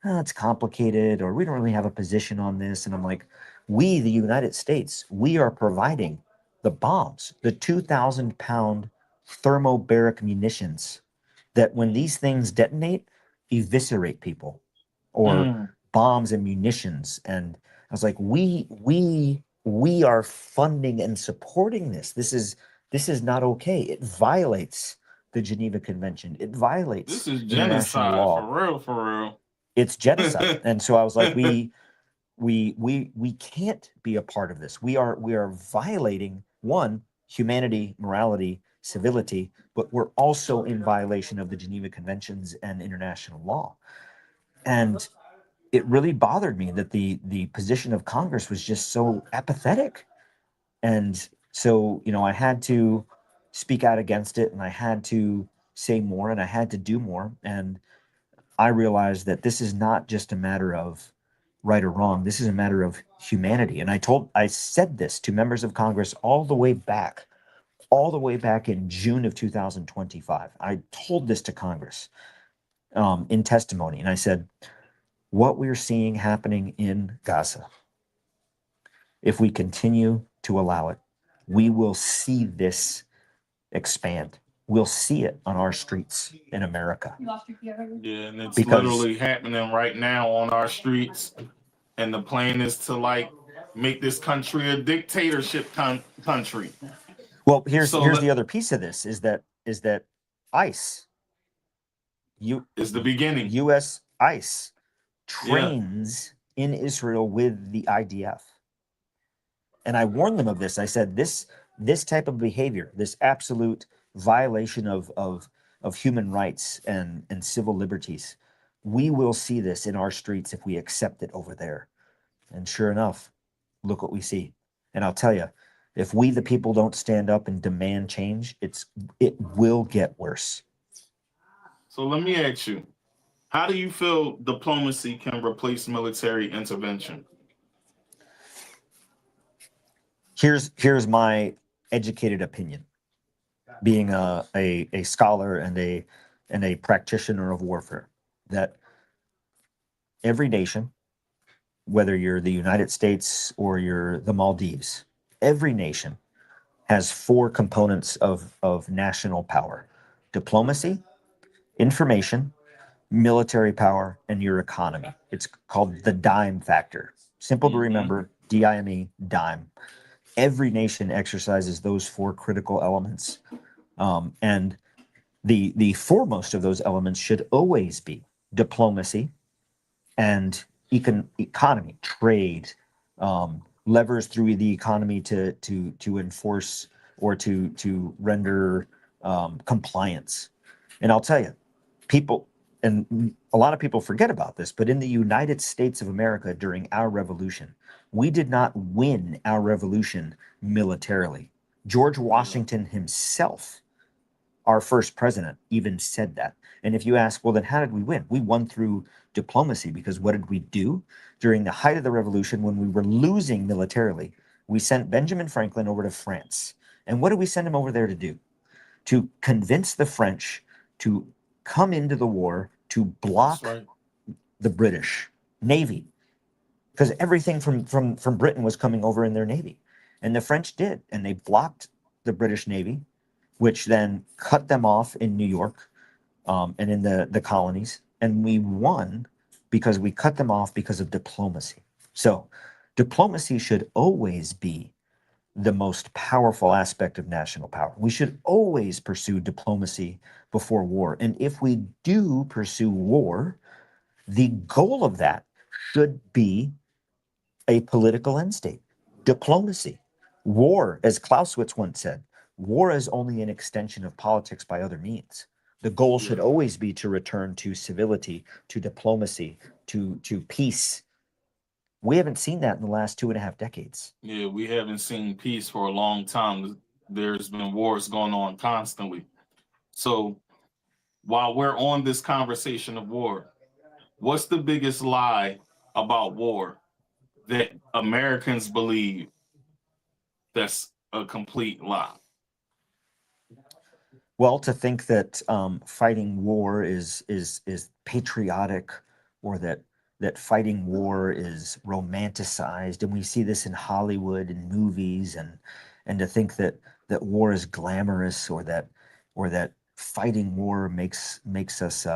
oh, it's complicated, or we don't really have a position on this. And I'm like, we, the United States, we are providing the bombs, the 2,000-pound thermobaric munitions that when these things detonate, eviscerate people, or bombs and munitions. And I was like, we are funding and supporting this. This is not okay. It violates the Geneva Convention. It violates This is international genocide, law. for real. It's genocide. And so I was like, we can't be a part of this. We are violating, one, humanity, morality, civility, but we're also in violation of the Geneva Conventions and international law. And it really bothered me that the position of Congress was just so apathetic. And so, you know, I had to speak out against it, and I had to say more, and I had to do more. And I realized that this is not just a matter of right or wrong. This is a matter of humanity. And I said this to members of Congress all the way back in June of 2025. I told this to Congress in testimony. And I said, what we're seeing happening in Gaza, if we continue to allow it, we will see this expand. We'll see it on our streets in America. Yeah, and it's Because- literally happening right now on our streets. And the plan is to like make this country a dictatorship country. Well, here's the other piece of this is that ICE, is the beginning. U.S. ICE trains in Israel with the IDF. And I warned them of this. I said, this type of behavior, this absolute violation of human rights and civil liberties, we will see this in our streets if we accept it over there. And sure enough, look what we see. And I'll tell you, if we, the people, don't stand up and demand change, it will get worse. So let me ask you, how do you feel diplomacy can replace military intervention? Here's my educated opinion, being a scholar and a practitioner of warfare, that every nation, whether you're the United States or you're the Maldives, every nation has four components of national power: diplomacy, information, military power, and your economy. It's called the dime factor. Simple to remember, DIME, dime. Every nation exercises those four critical elements. And the foremost of those elements should always be diplomacy and economy, trade, levers through the economy to enforce or to render compliance. And I'll tell you, people, and a lot of people forget about this, but in the United States of America during our revolution, we did not win our revolution militarily. George Washington himself, our first president, even said that. And if you ask, well, then how did we win? We won through diplomacy, because what did we do? During the height of the revolution, when we were losing militarily, we sent Benjamin Franklin over to France. And what did we send him over there to do? To convince the French to come into the war to block the British Navy, because everything from Britain was coming over in their Navy. And the French did, and they blocked the British Navy, which then cut them off in New York and in the colonies. And we won because we cut them off because of diplomacy. So diplomacy should always be the most powerful aspect of national power. We should always pursue diplomacy before war. And if we do pursue war, the goal of that should be a political end state, diplomacy. War, as Clausewitz once said, war is only an extension of politics by other means. The goal should always be to return to civility, to diplomacy, to peace. We haven't seen that in the last 2.5 decades. Yeah, we haven't seen peace for a long time. There's been wars going on constantly. So while we're on this conversation of war, what's the biggest lie about war that Americans believe that's a complete lie? Well, to think that fighting war is patriotic, or that fighting war is romanticized, and we see this in Hollywood and movies, and to think that war is glamorous, or that fighting war makes us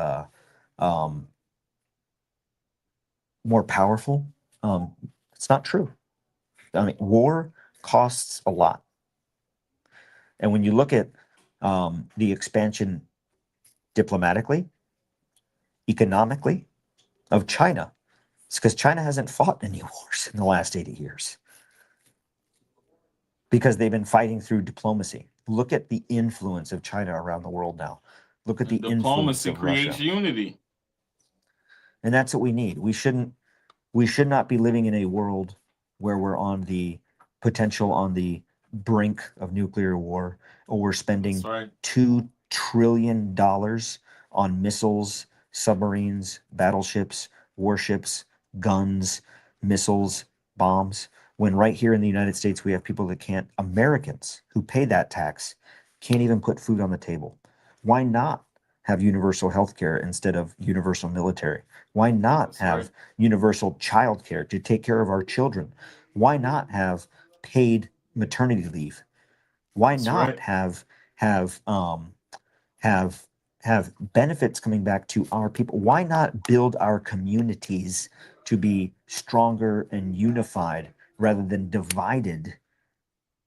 more powerful. It's not true. I mean, war costs a lot, and when you look at the expansion diplomatically, economically, of China, it's because China hasn't fought any wars in the last 80 years because they've been fighting through diplomacy. Look at the influence of China around the world now. Look at the influence Diplomacy of creates Russia. unity. And that's what we need. We should not be living in a world where we're on the brink of nuclear war, or we're spending $2 trillion on missiles, submarines, battleships, warships, guns, missiles, bombs, when right here in the United States we have people that Americans who pay that tax, can't even put food on the table. Why not have universal health care instead of universal military? Why not have universal child care to take care of our children? Why not have paid maternity leave? Why not have benefits coming back to our people? Why not build our communities to be stronger and unified rather than divided,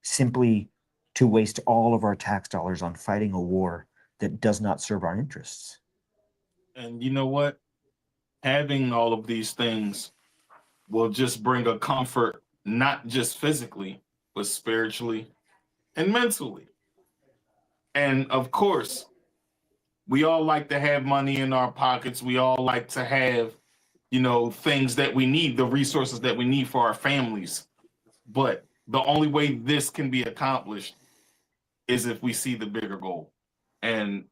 simply to waste all of our tax dollars on fighting a war that does not serve our interests? And you know what? Having all of these things will just bring a comfort, not just physically, but spiritually and mentally. And of course, we all like to have money in our pockets. We all like to have, things that we need, the resources that we need for our families. But the only way this can be accomplished is if we see the bigger goal. And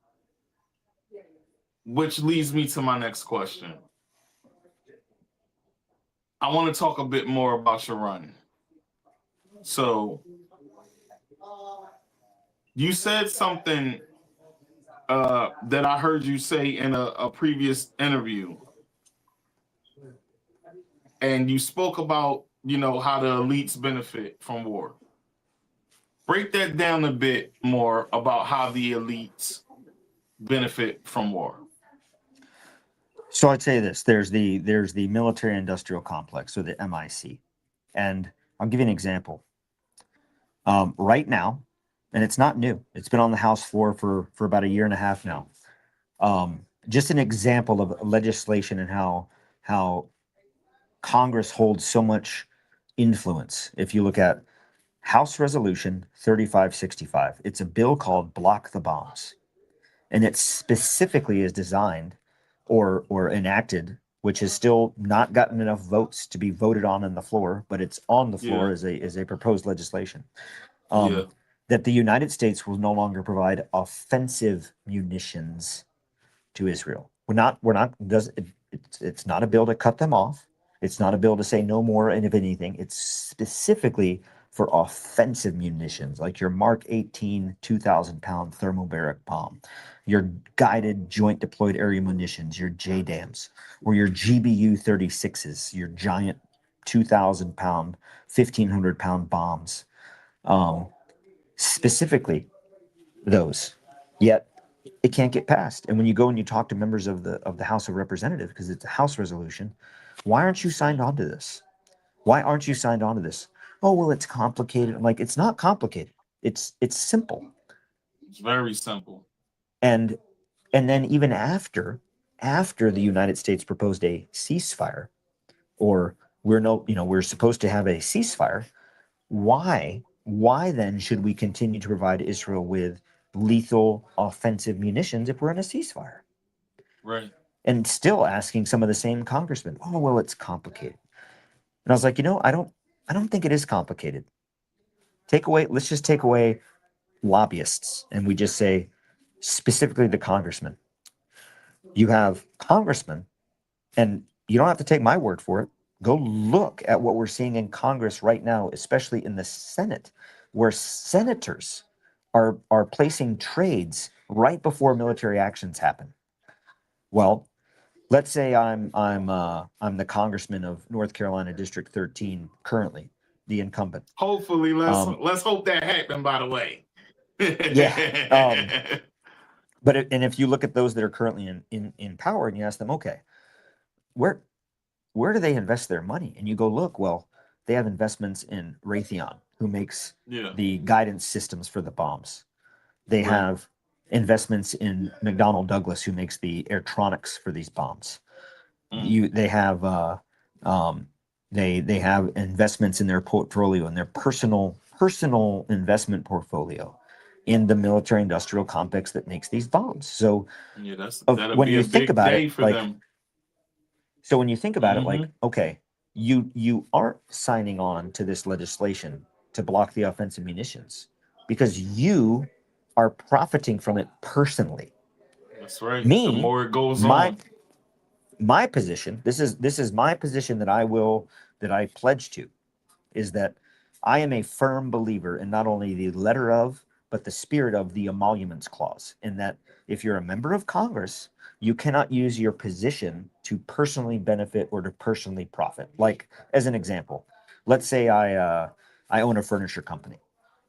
which leads me to my next question. I want to talk a bit more about your run. So you said something that I heard you say in a previous interview. And you spoke about, how the elites benefit from war. Break that down a bit more about how the elites benefit from war. So I'd say this: there's the military industrial complex, or the MIC, and I'll give you an example. Right now, and it's not new; it's been on the House floor for about 1.5 years now. Just an example of legislation and how Congress holds so much influence. If you look at House Resolution 3565, it's a bill called Block the Bombs. And it specifically is designed or enacted, which has still not gotten enough votes to be voted on the floor, but it's on the floor as a proposed legislation. Yeah. That the United States will no longer provide offensive munitions to Israel. It's not a bill to cut them off. It's not a bill to say no more and of anything. It's specifically for offensive munitions, like your Mark 18 2,000-pound thermobaric bomb, your guided joint deployed area munitions, your JDAMs, or your GBU 36s, your giant 2,000-pound, 1,500-pound bombs. Specifically those. Yet it can't get passed. And when you go and you talk to members of the House of Representatives, because it's a House resolution, why aren't you signed on to this? Why aren't you signed on to this? Oh, well, it's complicated. I'm like, it's not complicated. It's simple. It's very simple. And then even after the United States proposed a ceasefire, or we're supposed to have a ceasefire, why then should we continue to provide Israel with lethal offensive munitions if we're in a ceasefire? Right. And still asking some of the same congressmen, oh, well, it's complicated. And I was like, I don't think it is complicated. Let's just take away lobbyists, and we just say specifically the congressmen. You have congressmen, and you don't have to take my word for it. Go look at what we're seeing in Congress right now, especially in the Senate, where senators are placing trades right before military actions happen. Well, let's say I'm the congressman of North Carolina District 13 currently, the incumbent. Hopefully, let's hope that happened. By the way, yeah. But if you look at those that are currently in power, and you ask them, okay, where do they invest their money? And you go look. Well, they have investments in Raytheon, who makes the guidance systems for the bombs. They have investments in McDonnell Douglas, who makes the airtronics for these bombs. They have they have investments in their portfolio, in their personal investment portfolio, in the military industrial complex that makes these bombs. So when you think about it, so when you think about it, like, okay, you aren't signing on to this legislation to block the offensive munitions because you are profiting from it personally. That's right. Me, the more it goes on. My position, this is my position that I pledge to, is that I am a firm believer in not only the letter of, but the spirit of the emoluments clause, in that if you're a member of Congress, you cannot use your position to personally benefit or to personally profit. Like, as an example, let's say I own a furniture company.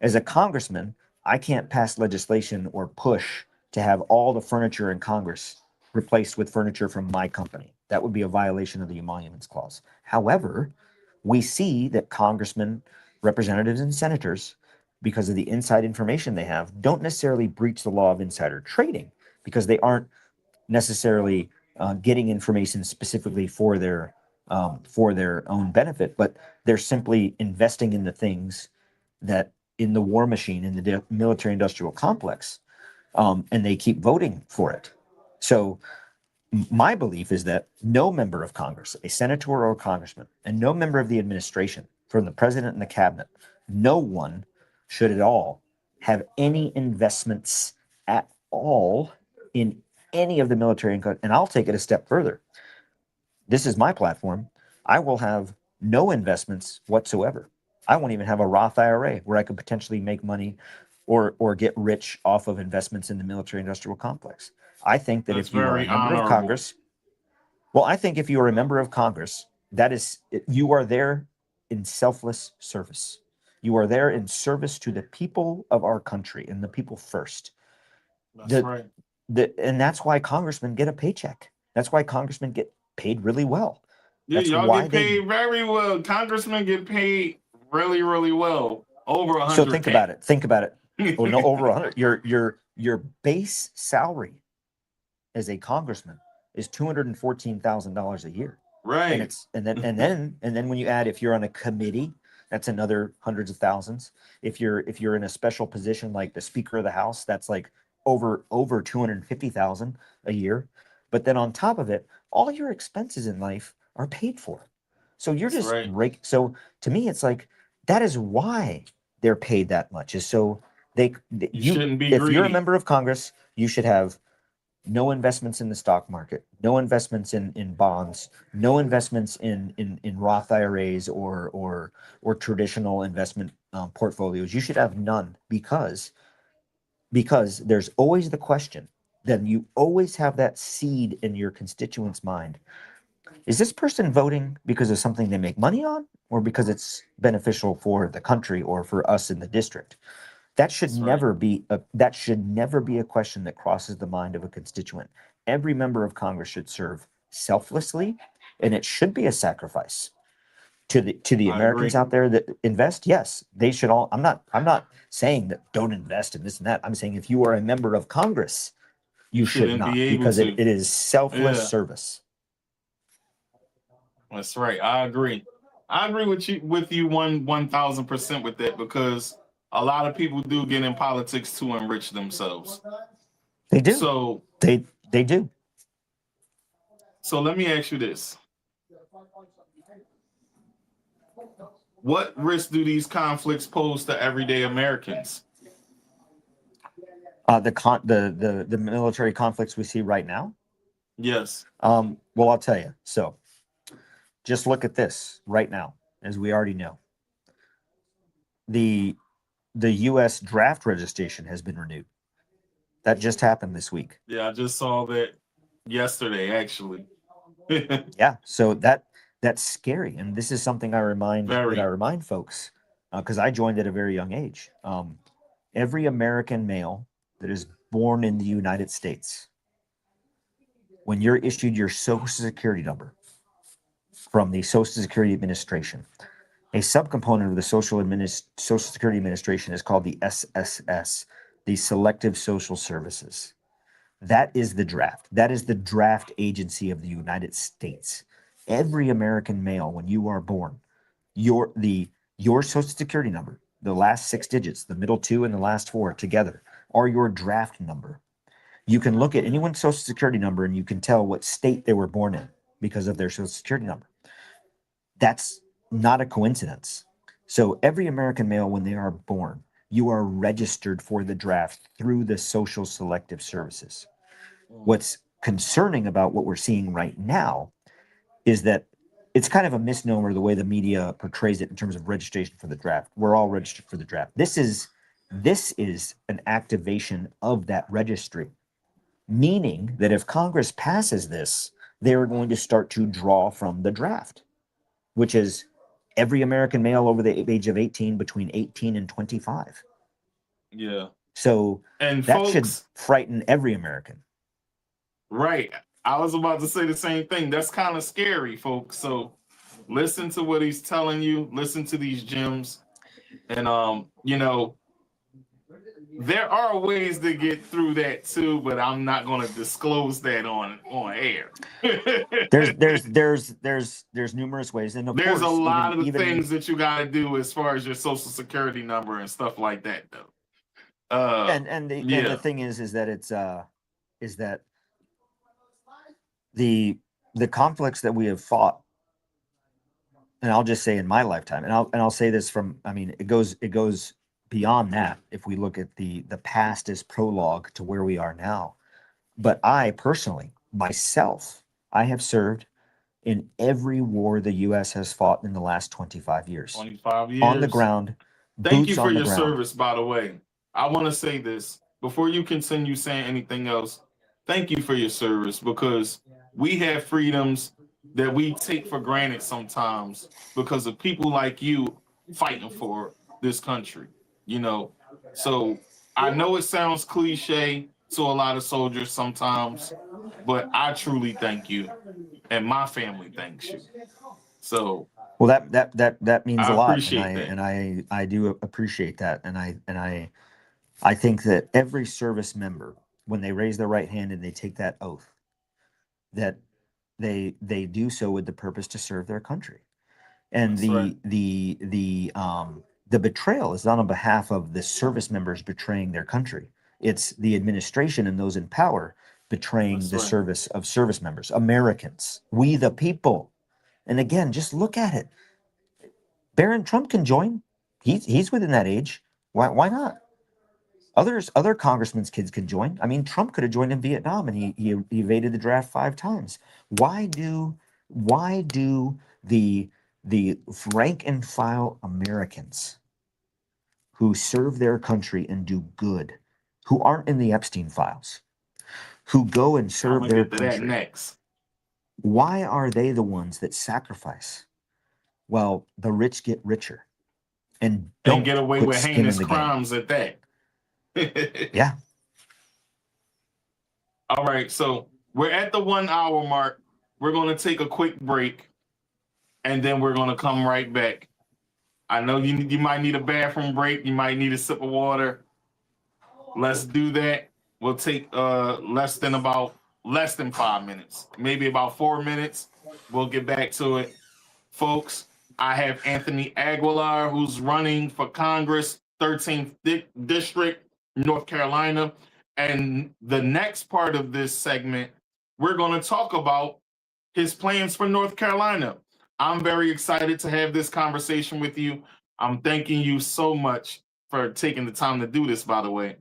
As a congressman, I can't pass legislation or push to have all the furniture in Congress replaced with furniture from my company. That would be a violation of the emoluments clause. However, we see that congressmen, representatives, and senators, because of the inside information they have, don't necessarily breach the law of insider trading, because they aren't necessarily getting information specifically for their own benefit, but they're simply investing in the things that in the war machine, in the military industrial complex, and they keep voting for it. So my belief is that no member of Congress, a senator or a congressman, and no member of the administration, from the president and the cabinet, no one should at all have any investments at all in any of the military. And I'll take it a step further. This is my platform. I will have no investments whatsoever. I won't even have a Roth IRA where I could potentially make money or get rich off of investments in the military industrial complex. I think that if you are a member of Congress, I think if you are a member of Congress, you are there in selfless service. You are there in service to the people of our country, and the people first. That's right. And that's why congressmen get a paycheck. That's why congressmen get paid really well. Yeah, y'all get paid very well. Congressmen get paid really, really well. Over 100. So think about it. Oh, no, over 100. Your base salary as a congressman is $214,000 a year. Right. And then when you add, if you're on a committee, That's another hundreds of thousands. If you're in a special position like the Speaker of the House, that's like over 250,000 a year. But then on top of it, all your expenses in life are paid for. So you're That's just right. so to me, it's like that is why they're paid that much. Is so You shouldn't be if you're a greedy. member of Congress, you should have no investments in the stock market, no investments in bonds, no investments in Roth IRAs or traditional investment portfolios. You should have none because there's always the question. Then you always have that seed in your constituent's mind. Is this person voting because of something they make money on, or because it's beneficial for the country or for us in the district? That should That's right. never be a question that crosses the mind of a constituent. Every member of Congress should serve selflessly, and it should be a sacrifice to the I Americans agree. out there that invest. Yes, they should all. I'm not saying that don't invest in this and that. I'm saying if you are a member of Congress, you should Shouldn't not, be able because to. it is selfless Yeah, service. that's right. I agree. I agree with you 1,000% with that, because a lot of people do get in politics to enrich themselves. They do. So They do. so let me ask you this. What risk do these conflicts pose to everyday Americans? The military conflicts we see right now. Yes. Well, I'll tell you. So, just look at this right now, as we already know. The U.S. draft registration has been renewed. That just happened this week. Yeah, I just saw that yesterday, actually. Yeah, so that's scary, and this is something I Very. remind folks, because I joined at a very young age. Every American male that is born in the United States, when you're issued your Social Security number from the Social Security Administration, a subcomponent of the Social Security Administration is called the SSS, the Selective Social Services. That is the draft. That is the draft agency of the United States. Every American male, when you are born, your Social Security number, the last 6 digits, the middle 2 and the last 4 together, are your draft number. You can look at anyone's Social Security number and you can tell what state they were born in because of their Social Security number. That's not a coincidence. So every American male, when they are born, you are registered for the draft through the Social Selective Services. What's concerning about what we're seeing right now is that it's kind of a misnomer the way the media portrays it in terms of registration for the draft. We're all registered for the draft. This is an activation of that registry, meaning that if Congress passes this, they're going to start to draw from the draft, which is every American male over the age of 18 between 18 and 25. Yeah. So And that should folks, frighten every American. right. I was about to say the same thing. That's kind of scary, folks. So listen to what he's telling you. Listen to these gems. And there are ways to get through that too, but I'm not going to disclose that on air. There's numerous ways, and of There's course, a lot of even things that you got to do as far as your Social Security number and stuff like that, though. and the thing is that it's is that the conflicts that we have fought, and I'll just say in my lifetime, and I'll say this from, I mean, it goes beyond that. If we look at the past as prologue to where we are now, but I personally, myself, I have served in every war the U.S. has fought in the last 25 years. 25 years. On the ground. Thank you boots for on the your ground. service, by the way. I want to say this before you continue saying anything else. Thank you for your service, because we have freedoms that we take for granted sometimes because of people like you fighting for this country, So I know it sounds cliche to a lot of soldiers sometimes, but I truly thank you, and my family thanks you. So well, that means I a lot, appreciate that. and I do appreciate that, and I think that every service member, when they raise their right hand and they take that oath, that they do so with the purpose to serve their country. And That's right. the betrayal is not on behalf of the service members betraying their country. It's the administration and those in power betraying That's the right. service members, Americans, we the people. And again, just look at it. Barron Trump can join. He's within that age. Why not? Other congressmen's kids can join. I mean, Trump could have joined in Vietnam, and he evaded the draft 5 times. Why do the rank and file Americans who serve their country and do good, who aren't in the Epstein files, who go and serve their country, next. Why are they the ones that sacrifice? Well, the rich get richer and don't get away put with skin in heinous the game. crimes at that. Yeah. All right, so we're at the 1 hour mark. We're going to take a quick break, and then we're going to come right back. I know you might need a bathroom break. You might need a sip of water. Let's do that. We'll take less than 5 minutes, maybe about 4 minutes. We'll get back to it. Folks, I have Anthony Aguilar, who's running for Congress, 13th District, North Carolina. And the next part of this segment, we're going to talk about his plans for North Carolina. I'm very excited to have this conversation with you. I'm thanking you so much for taking the time to do this, by the way.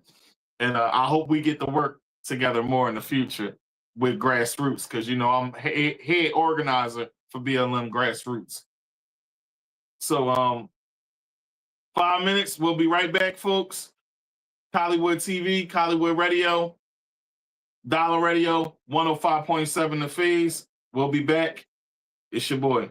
And I hope we get to work together more in the future with Grassroots, because, you know, I'm head organizer for BLM Grassroots. So 5 minutes. We'll be right back, folks. Hollywood TV, Hollywood Radio, Dollar Radio, 105.7 The Phase. We'll be back. It's your boy.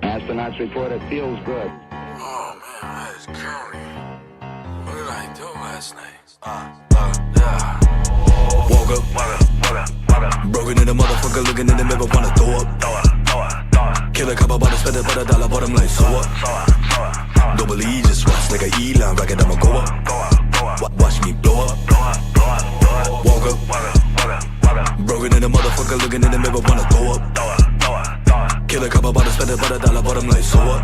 Astronauts report it feels good. Oh man, that's curry. What did I do last night? Woke up, broken in the motherfucker, looking in the mirror, wanna throw up. Kill a couple butters, spend about $1, but I'm like, so what? Don't believe, just watch like a Elon rocket, I'ma go up. Watch me blow up. Woke up, broken in the motherfucker, looking in the mirror, wanna throw up. Kill a couple butters, spend about $1, but I'm like, so what?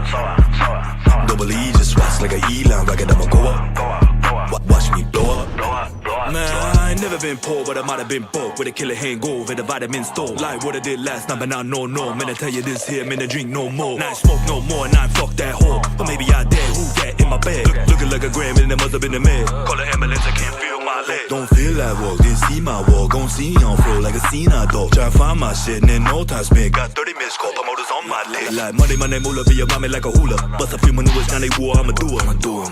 Don't believe, just watch like a Elon rocket, I'ma go up. Watch me blow up. Man, I ain't never been poor, but I might have been broke with a killer hangover, the vitamin store. Like what I did last night, but now no. Man, I tell you this here, man, I drink no more. Now I smoke no more, and I fuck that whore. But maybe I did, who that in my bed? Looking like a gram, and it must have been a man. Call an ambulance, I can't feel my leg. Don't feel that walk, didn't see my walk. Gon' see on flow like a scene I dog. Try to find my shit, and then no time spent. Got 30 minutes, call promoters on my leg. Like Monday, moolah, be your mommy like a hula. Bust a few maneuvers, now they war, I'ma do it. I'ma do it.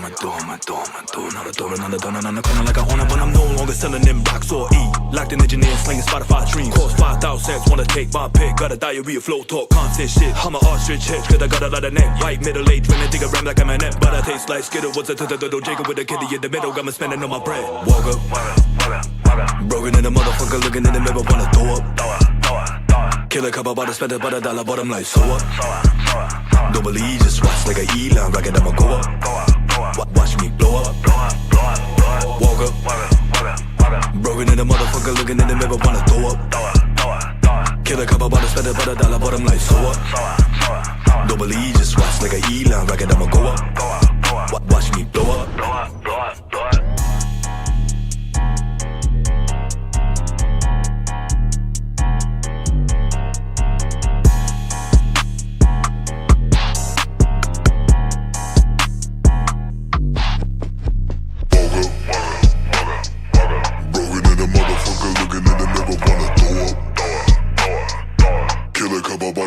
Another corner like a hornet, but I'm no longer selling them rocks or E. Locked in engineer, slinging Spotify dreams. Cost 5,000 cents, wanna take my pick. Got a diarrhea, flow, talk, content shit. I'm an ostrich head, cause I got a lot of neck. Right middle age, trying to dig around like I'm an net. But I taste like Skittle, what's a little Jacob with a kitty in the middle. Got me spending on my bread. Woke up, broken in the motherfucker, looking in the mirror, wanna throw up. Kill a couple butters, spend about $1, but I'm like, so what? Don't believe, just watch like a Elon rocket, I'ma go up. Watch me blow up. Woke Woke up, broken in the motherfucker, looking in the mirror, wanna throw up. Kill a couple bottles, spend about $1, but I'm like, so what? Don't believe, just watch like a Aguilar, record, I'ma go up. Watch me blow up.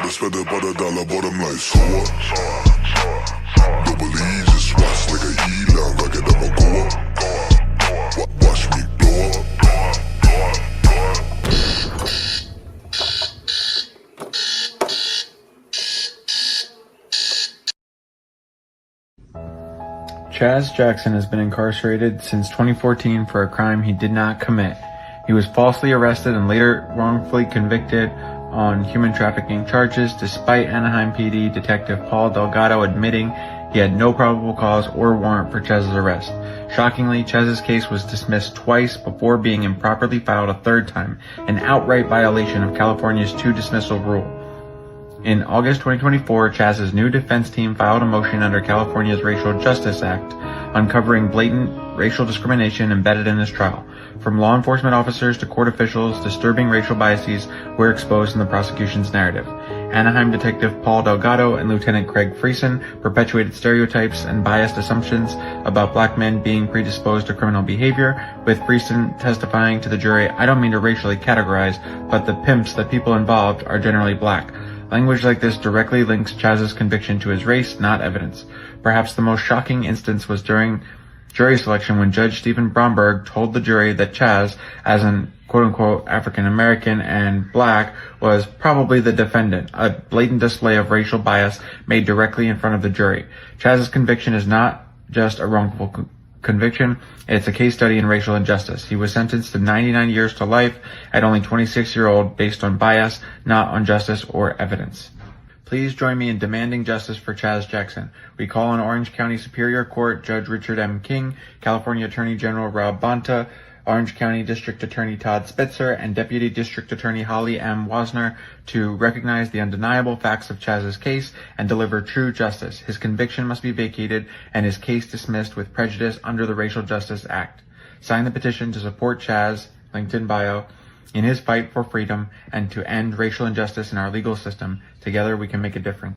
Spend about $1, but I'm like, so what? Don't believe, just watch like a Aguilar, record, I'ma go up. Watch me blow up. Chaz Jackson has been incarcerated since 2014 for a crime he did not commit. He was falsely arrested and later wrongfully convicted on human trafficking charges, despite Anaheim PD Detective Paul Delgado admitting he had no probable cause or warrant for Chaz's arrest. Shockingly, Chaz's case was dismissed twice before being improperly filed a third time, an outright violation of California's two-dismissal rule. In August 2024, Chaz's new defense team filed a motion under California's Racial Justice Act, uncovering blatant racial discrimination embedded in his trial. From law enforcement officers to court officials, disturbing racial biases were exposed in the prosecution's narrative. Anaheim Detective Paul Delgado and Lieutenant Craig Friesen perpetuated stereotypes and biased assumptions about black men being predisposed to criminal behavior, with Friesen testifying to the jury, "I don't mean to racially categorize, but the pimps, the people involved, are generally black." Language like this directly links Chaz's conviction to his race, not evidence. Perhaps the most shocking instance was during jury selection when Judge Stephen Bromberg told the jury that Chaz, as an quote-unquote African-American and black, was probably the defendant, a blatant display of racial bias made directly in front of the jury. Chaz's conviction is not just a wrongful conviction, it's a case study in racial injustice. He was sentenced to 99 years to life at only 26-year-old based on bias, not on justice or evidence. Please join me in demanding justice for Chaz Jackson. We call on Orange County Superior Court Judge Richard M. King, California Attorney General Rob Bonta, Orange County District Attorney Todd Spitzer, and Deputy District Attorney Holly M. Wasner to recognize the undeniable facts of Chaz's case and deliver true justice. His conviction must be vacated and his case dismissed with prejudice under the Racial Justice Act. Sign the petition to support Chaz, linked in bio, in his fight for freedom and to end racial injustice in our legal system. Together we can make a difference.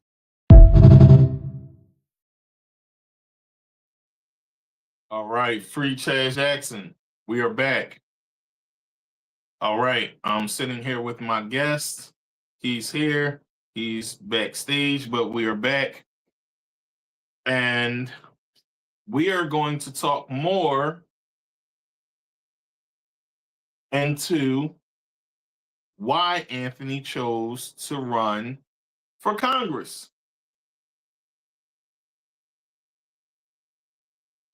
All right, free Chaz Jackson. We are back. All right, I'm sitting here with my guest. He's here. He's backstage, but we are back. And we are going to talk more into why Anthony chose to run for Congress.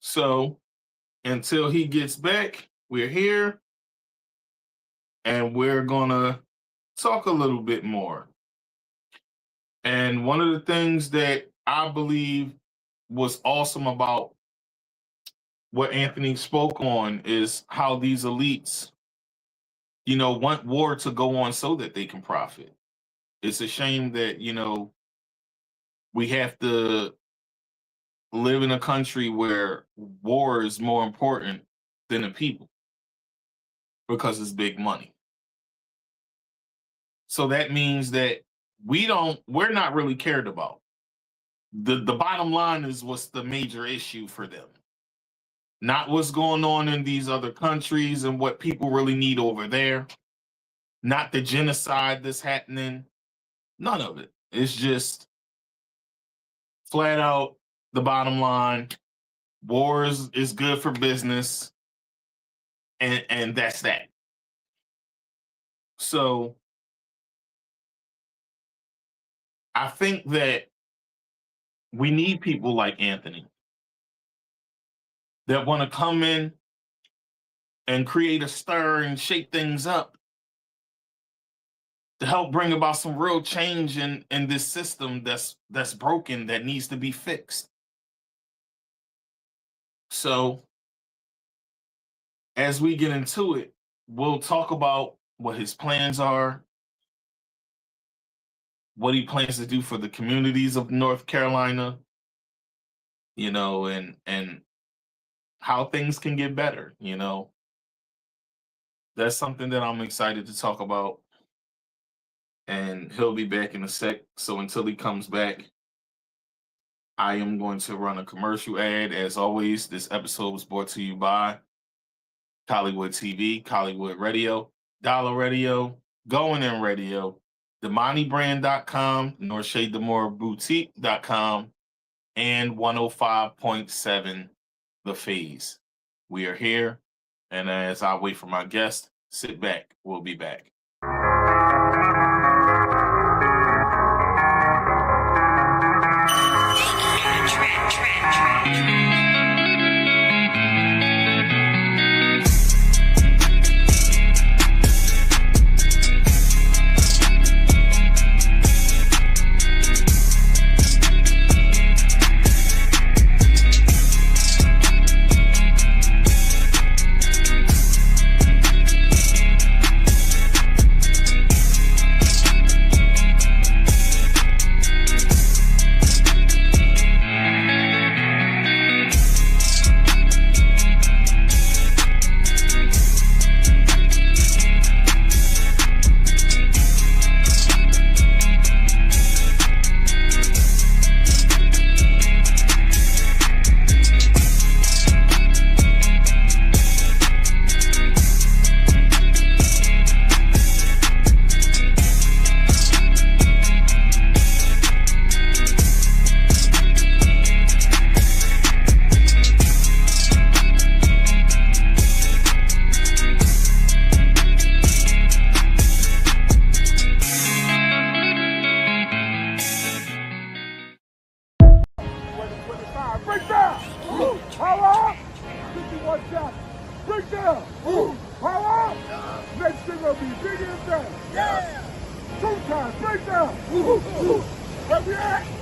So until he gets back, we're here and we're gonna talk a little bit more. And one of the things that I believe was awesome about what Anthony spoke on is how these elites, you know, want war to go on so that they can profit. It's a shame that, you know, we have to live in a country where war is more important than the people because it's big money. So that means that we're not really cared about. The bottom line is what's the major issue for them. Not what's going on in these other countries and what people really need over there. Not the genocide that's happening. None of it. It's just flat out the bottom line. War is good for business. And that's that. So I think that we need people like Anthony that want to come in and create a stir and shake things up to help bring about some real change in this system that's broken, that needs to be fixed. So as we get into it, we'll talk about what his plans are, what he plans to do for the communities of North Carolina, you know, and how things can get better, you know. That's something that I'm excited to talk about. And he'll be back in a sec. So until he comes back, I am going to run a commercial ad. As always, this episode was brought to you by Hollywood TV, Hollywood Radio, Dollar Radio, Going In Radio, TheMoneyBrand.com, NorthShadeTheMoreBoutique.com, and 105.7 The Phase. We are here, and as I wait for my guest, sit back. We'll be back. Baby,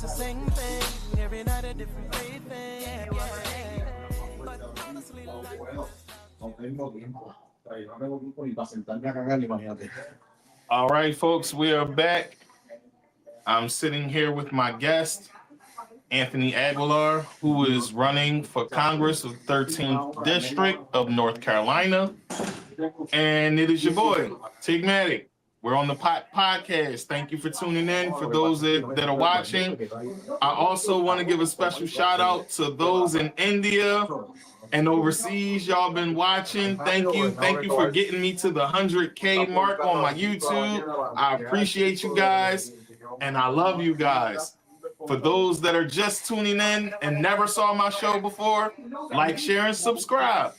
the same thing. Every night a different plaything. Yeah. But honestly, All right, folks, we are back. I'm sitting here with my guest, Anthony Aguilar, who is running for Congress of 13th District of North Carolina. And it is your boy, Tigmatic. We're on the podcast. Thank you for tuning in. For those that are watching, I also want to give a special shout out to those in India and overseas. Y'all been watching. Thank you. Thank you for getting me to the 100K mark on my YouTube. I appreciate you guys, and I love you guys. For those that are just tuning in and never saw my show before, like, share, and subscribe.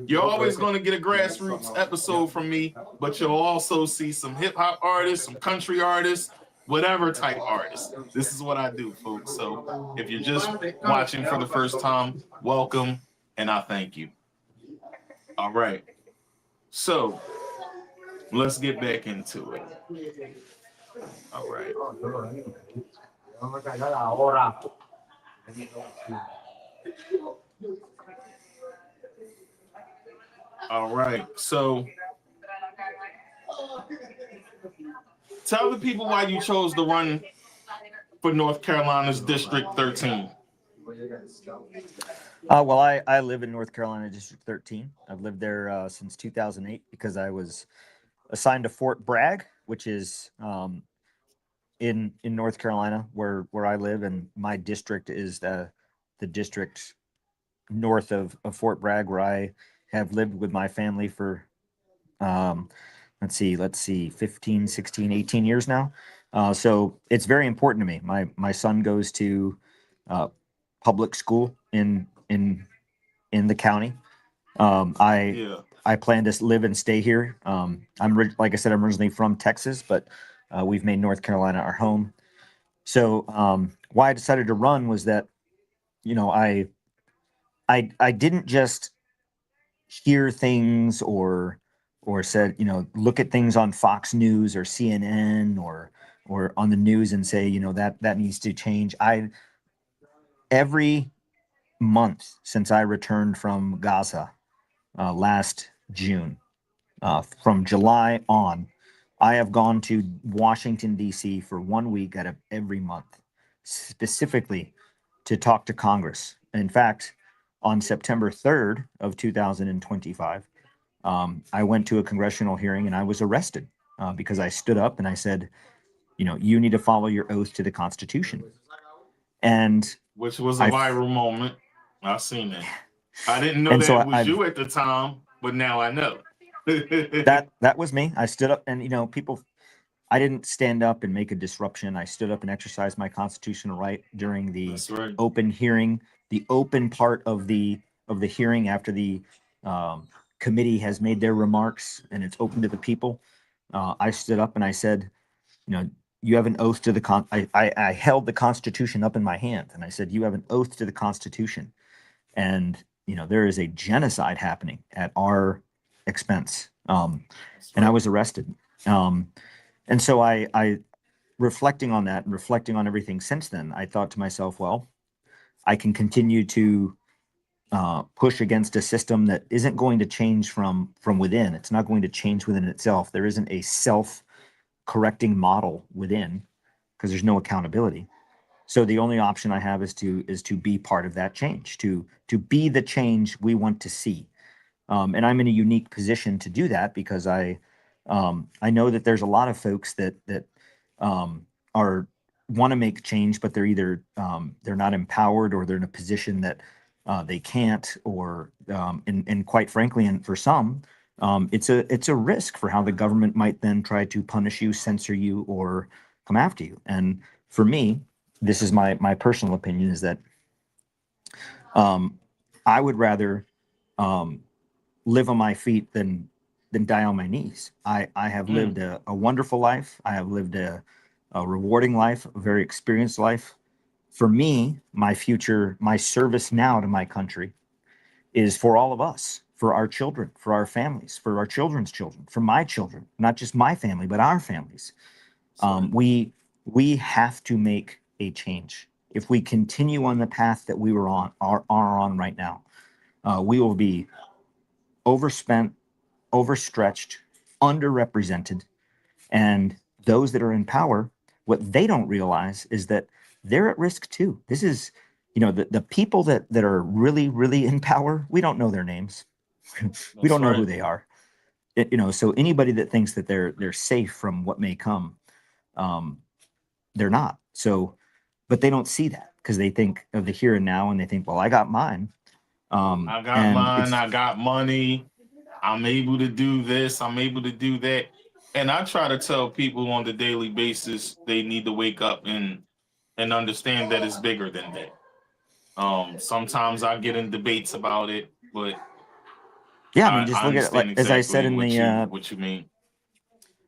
You're always going to get a grassroots episode from me, but you'll also see some hip-hop artists, some country artists, whatever type artists. This is what I do, folks. So if you're just watching for the first time, welcome, and I thank you. All right. So let's get back into it. All right. All right. So tell the people why you chose to run for North Carolina's District 13. Well, I live in North Carolina District 13. I've lived there since 2008 because I was assigned to Fort Bragg, which is in North Carolina, where I live, and my district is the district north of Fort Bragg, where I have lived with my family for let's see 15, 16, 18 years now. So it's very important to me. My son goes to public school in the county. I plan to live and stay here. Like I said, I'm originally from Texas, but we've made North Carolina our home. So why I decided to run was that, I didn't just hear things or said, look at things on Fox News or CNN or on the news and say, that needs to change. Every month since I returned from Gaza last June, from July on, I have gone to Washington, D.C. for 1 week out of every month, specifically to talk to Congress. And in fact, on September 3rd of 2025, I went to a congressional hearing and I was arrested because I stood up and I said, you need to follow your oath to the Constitution. And which was a viral moment. I've seen it. I didn't know that it was you at the time, but now I know. that was me. I stood up and, I didn't stand up and make a disruption. I stood up and exercised my constitutional right during the open hearing, the open part of the hearing after the committee has made their remarks and it's open to the people. I stood up and I said, you have an oath to the I held the Constitution up in my hand and I said, you have an oath to the Constitution. And, there is a genocide happening at our expense. And I was arrested. And so I reflecting on that and reflecting on everything since then, I thought to myself, well, I can continue to push against a system that isn't going to change from within. It's not going to change within itself. There isn't a self-correcting model within because there's no accountability. So the only option I have is to be part of that change, to be the change we want to see. And I'm in a unique position to do that because I know that there's a lot of folks that want to make change, but they're either they're not empowered or they're in a position that they can't, or and quite frankly, and for some, it's a risk for how the government might then try to punish you, censor you, or come after you. And for me, this is my personal opinion, is that I would rather live on my feet than die on my knees. I have lived a wonderful life. I have lived a rewarding life, a very experienced life. For me, my future, my service now to my country is for all of us, for our children, for our families, for our children's children, for my children, not just my family, but our families. We have to make a change. If we continue on the path that we are on right now, we will be overspent, overstretched, underrepresented, and those that are in power, what they don't realize is that they're at risk too. This is, the people that are really, really in power, we don't know their names. We don't know who they are. So anybody that thinks that they're safe from what may come, they're not. So, but they don't see that because they think of the here and now, and they think, well, I got mine. I got mine. I got money. I'm able to do this. I'm able to do that. And I try to tell people on the daily basis they need to wake up and understand that it's bigger than that. Sometimes I get in debates about it, but yeah, I mean, just I look at it, understand like as I said in what you mean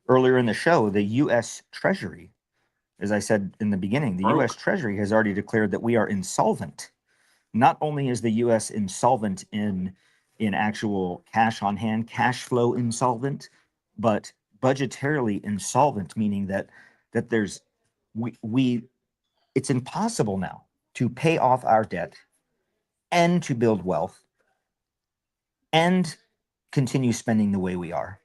earlier in the show, the U.S. Treasury, as I said in the beginning, the U.S. Treasury has already declared that we are insolvent. Not only is the U.S. insolvent in actual cash on hand, cash flow insolvent, but budgetarily insolvent, meaning that there's it's impossible now to pay off our debt and to build wealth and continue spending the way we are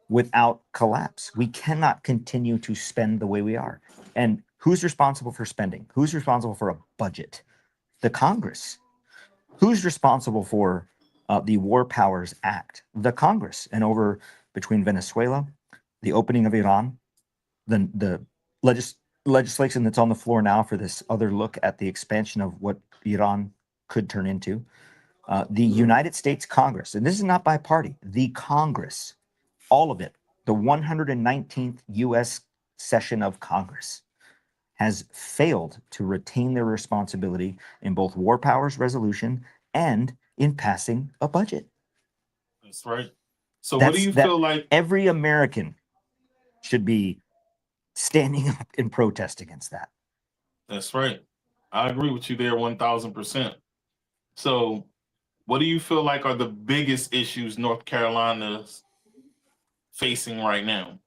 without collapse. We cannot continue to spend the way we are. And who's responsible for spending? Who's responsible for a budget? The Congress. Who's responsible for the War Powers Act? The Congress. And over between Venezuela, the opening of Iran, the legislation that's on the floor now for this other look at the expansion of what Iran could turn into, the United States Congress, and this is not by party, the Congress, all of it, the 119th U.S. session of Congress has failed to retain their responsibility in both war powers resolution and in passing a budget. That's right. So what do you feel like every American should be standing up and protest against that? That's right. I agree with you there 1,000%. So what do you feel like are the biggest issues North Carolina's facing right now?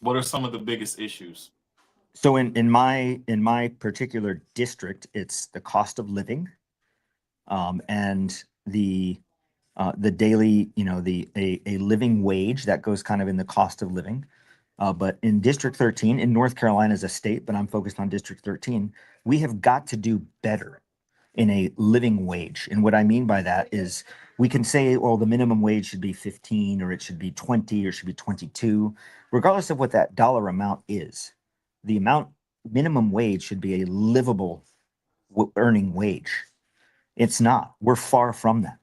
What are some of the biggest issues? So in my particular district, it's the cost of living, and the daily, a living wage that goes kind of in the cost of living. But in District 13, in North Carolina as a state, but I'm focused on District 13, we have got to do better in a living wage. And what I mean by that is we can say, well, the minimum wage should be 15 or it should be 20 or it should be 22, regardless of what that dollar amount is. The minimum wage should be a livable earning wage. It's not. We're far from that.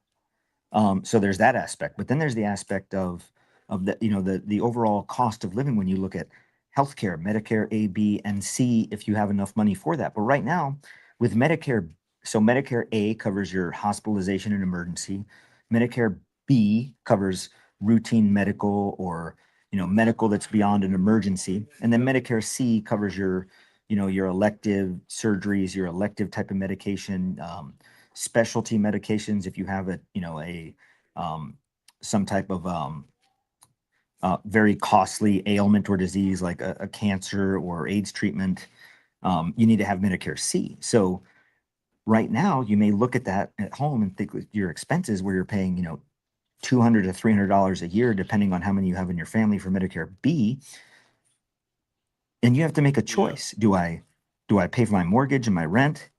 So there's that aspect. But then there's the aspect of the overall cost of living when you look at healthcare, Medicare A, B, and C, if you have enough money for that. But right now, with Medicare, so Medicare A covers your hospitalization and emergency. Medicare B covers routine medical or medical that's beyond an emergency. And then Medicare C covers your elective surgeries, your elective type of medication, specialty medications if you have some type of very costly ailment or disease like a cancer or AIDS treatment. You need to have Medicare C. So right now, you may look at that at home and think with your expenses where you're paying, $200 to $300 a year, depending on how many you have in your family for Medicare B. And you have to make a choice. Do I pay for my mortgage and my rent?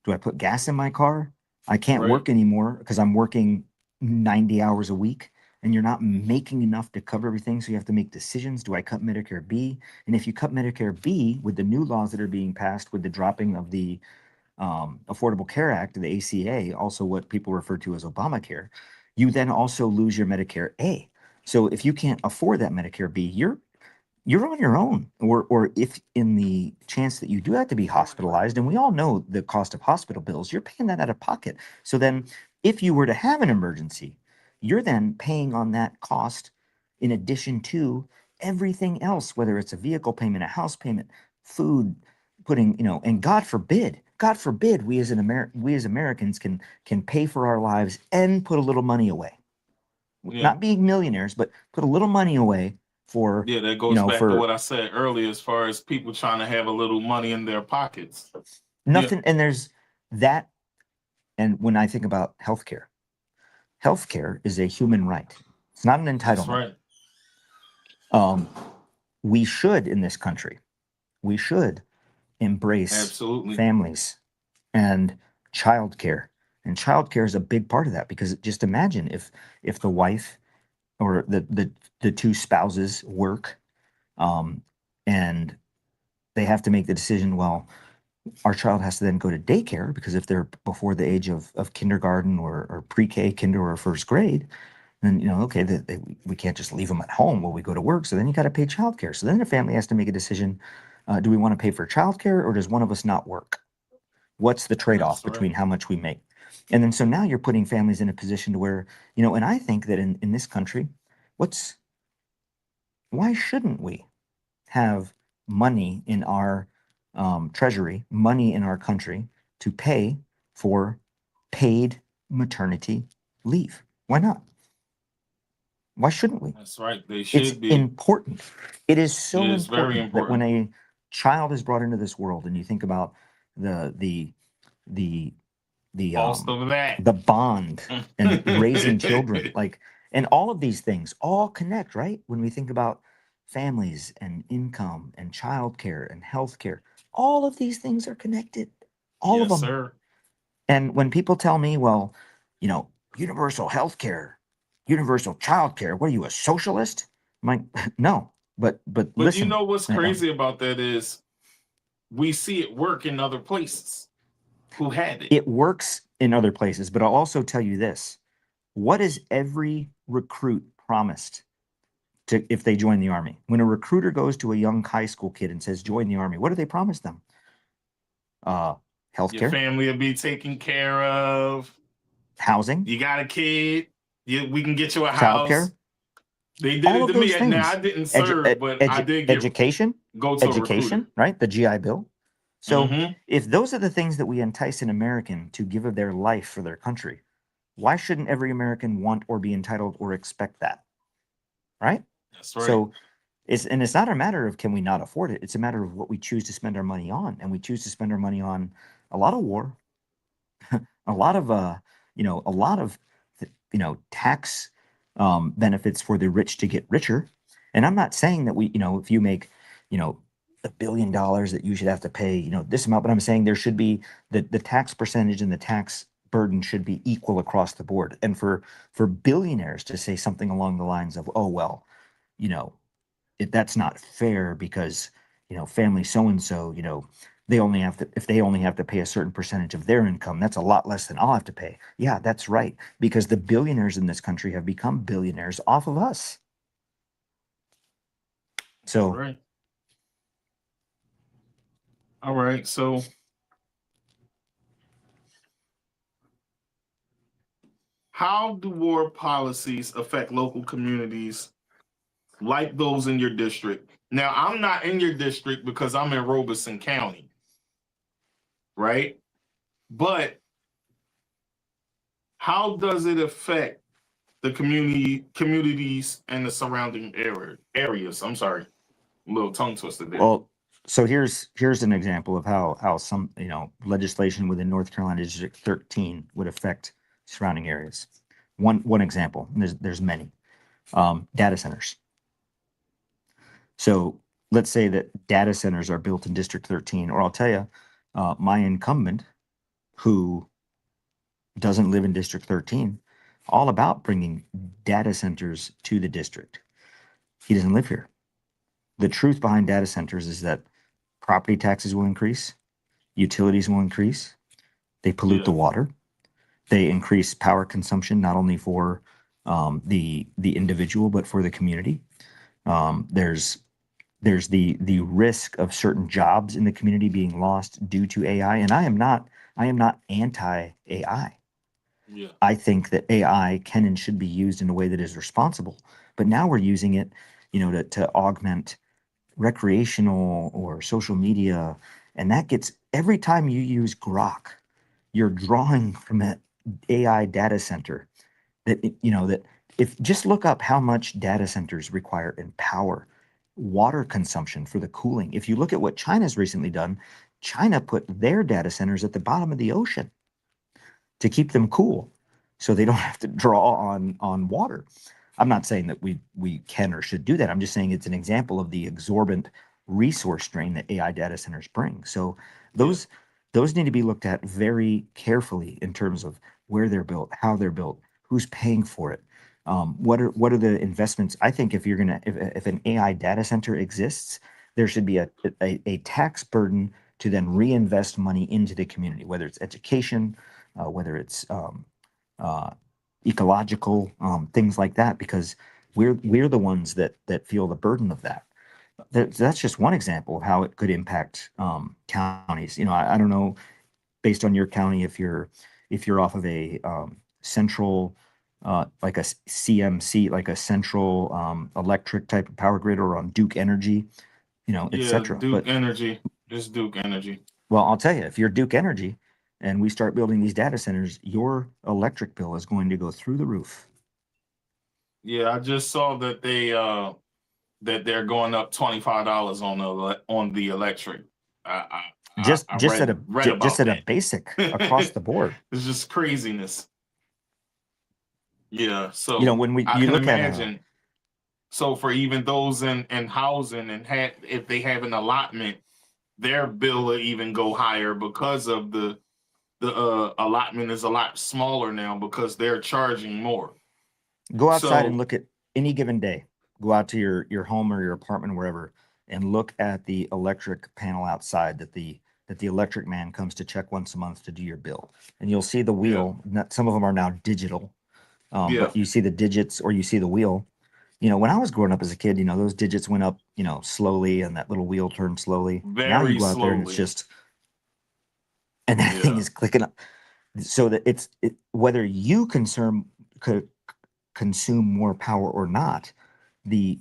Do I put gas in my car? I can't work anymore because I'm working 90 hours a week and you're not making enough to cover everything. So you have to make decisions. Do I cut Medicare B? And if you cut Medicare B with the new laws that are being passed with the dropping of the Affordable Care Act, the ACA, also what people refer to as Obamacare, you then also lose your Medicare A. So if you can't afford that Medicare B, you're on your own. Or if in the chance that you do have to be hospitalized, and we all know the cost of hospital bills, you're paying that out of pocket. So then if you were to have an emergency, you're then paying on that cost in addition to everything else, whether it's a vehicle payment, a house payment, food, and God forbid, we as Americans can pay for our lives and put a little money away. Not being millionaires, but put a little money away for, Yeah, that you goes know, back to for what I said earlier, as far as people trying to have a little money in their pockets. nothing. And there's that. And when I think about healthcare is a human right. It's not an That's entitlement. right. We should, in this country, we should embrace Absolutely. families and childcare. And childcare is a big part of that, because just imagine if the wife or the two spouses work, and they have to make the decision, well, our child has to then go to daycare, because if they're before the age of kindergarten or pre-K, kinder, or first grade, then, you know, okay, we can't just leave them at home while we go to work. So then you got to pay childcare. So then the family has to make a decision. Do we want to pay for childcare, or does one of us not work? What's the trade-off between how much we make? And then so now you're putting families in a position to where, you know, and I think that in this country, why shouldn't we have money in our treasury, money in our country to pay for paid maternity leave? Why not? Why shouldn't we? That's right. They should It's be. important. It is so It is very important that when important. a child is brought into this world, and you think about the Cost of that. the bond and raising children, like, and all of these things all connect, right? When we think about families and income and childcare and healthcare, all of these things are connected, all of Yes, them. sir. And when people tell me, well, you know, universal healthcare, universal childcare, what are you, a socialist? I'm like, no, but But listen, you know what's crazy about that is we see it work in other places who had it. it works in other places. But I'll also tell you this: what is every recruit promised to if they join the army? When a recruiter goes to a young high school kid and says, "Join the army," what do they promise them? Your Healthcare, family will be taken care of. housing, You got a kid. We can get you a house. childcare, They did all it of to me. those things. Now I didn't serve, but I did education, go to a recruiter. education, right? The GI Bill. So Mhm. if those are the things that we entice an American to give of their life for their country, why shouldn't every American want or be entitled or expect that? Right? That's right. So it's not a matter of can we not afford it. It's a matter of what we choose to spend our money on. And we choose to spend our money on a lot of war, a lot of tax benefits for the rich to get richer. And I'm not saying that if you make, $1 billion that you should have to pay, this amount, but I'm saying there should be the tax percentage and the tax burden should be equal across the board. And for billionaires to say something along the lines of, oh, well, that's not fair because, family so-and-so, they only have to, if they only have to pay a certain percentage of their income, that's a lot less than I'll have to pay. Yeah, that's right. Because the billionaires in this country have become billionaires off of us. So, right. All right. So how do war policies affect local communities like those in your district? Now, I'm not in your district because I'm in Robeson County, right? But how does it affect the communities and the surrounding areas? I'm sorry, a little tongue twister there. well, so here's an example of how some legislation within North Carolina District 13 would affect surrounding areas. One example, and there's many, data centers. So let's say that data centers are built in District 13, or I'll tell you, my incumbent who doesn't live in District 13, all about bringing data centers to the district. He doesn't live here. The truth behind data centers is that property taxes will increase, utilities will increase, they pollute the water, they increase power consumption not only for the individual but for the community. There's the risk of certain jobs in the community being lost due to AI, and I am not anti-AI. Yeah. I think that AI can and should be used in a way that is responsible. But now we're using it, to augment recreational or social media, and that gets every time you use Grok, you're drawing from an AI data center that if just look up how much data centers require in power, water consumption for the cooling. If you look at what China's recently done, China put their data centers at the bottom of the ocean to keep them cool, so they don't have to draw on water. I'm not saying that we can or should do that. I'm just saying it's an example of the exorbitant resource drain that AI data centers bring. So those need to be looked at very carefully in terms of where they're built, how they're built, who's paying for it. What are the investments? I think if an AI data center exists, there should be a tax burden to then reinvest money into the community, whether it's education, whether it's ecological things like that, because we're the ones that feel the burden of that. That's just one example of how it could impact counties. I don't know, based on your county, if you're off of a central like a CMC, like a central electric type of power grid, or on Duke Energy, etc. Duke Energy, just Duke Energy. Well, I'll tell you, if you're Duke Energy and we start building these data centers, your electric bill is going to go through the roof. Yeah, I just saw that they're going up $25 on the electric. Just at a basic across the board. It's just craziness. Yeah, so when I you can look imagine. So for even those in housing and if they have an allotment, their bill will even go higher because of the allotment is a lot smaller now because they're charging more. Go outside and look at any given day. Go out to your home or your apartment, wherever, and look at the electric panel outside that the electric man comes to check once a month to do your bill. And you'll see the wheel. Some of them are now digital, but you see the digits or you see the wheel. When I was growing up as a kid, those digits went up, slowly, and that little wheel turned slowly. Now you go out there and it's just, and that thing is clicking up, so that whether you consume more power or not, the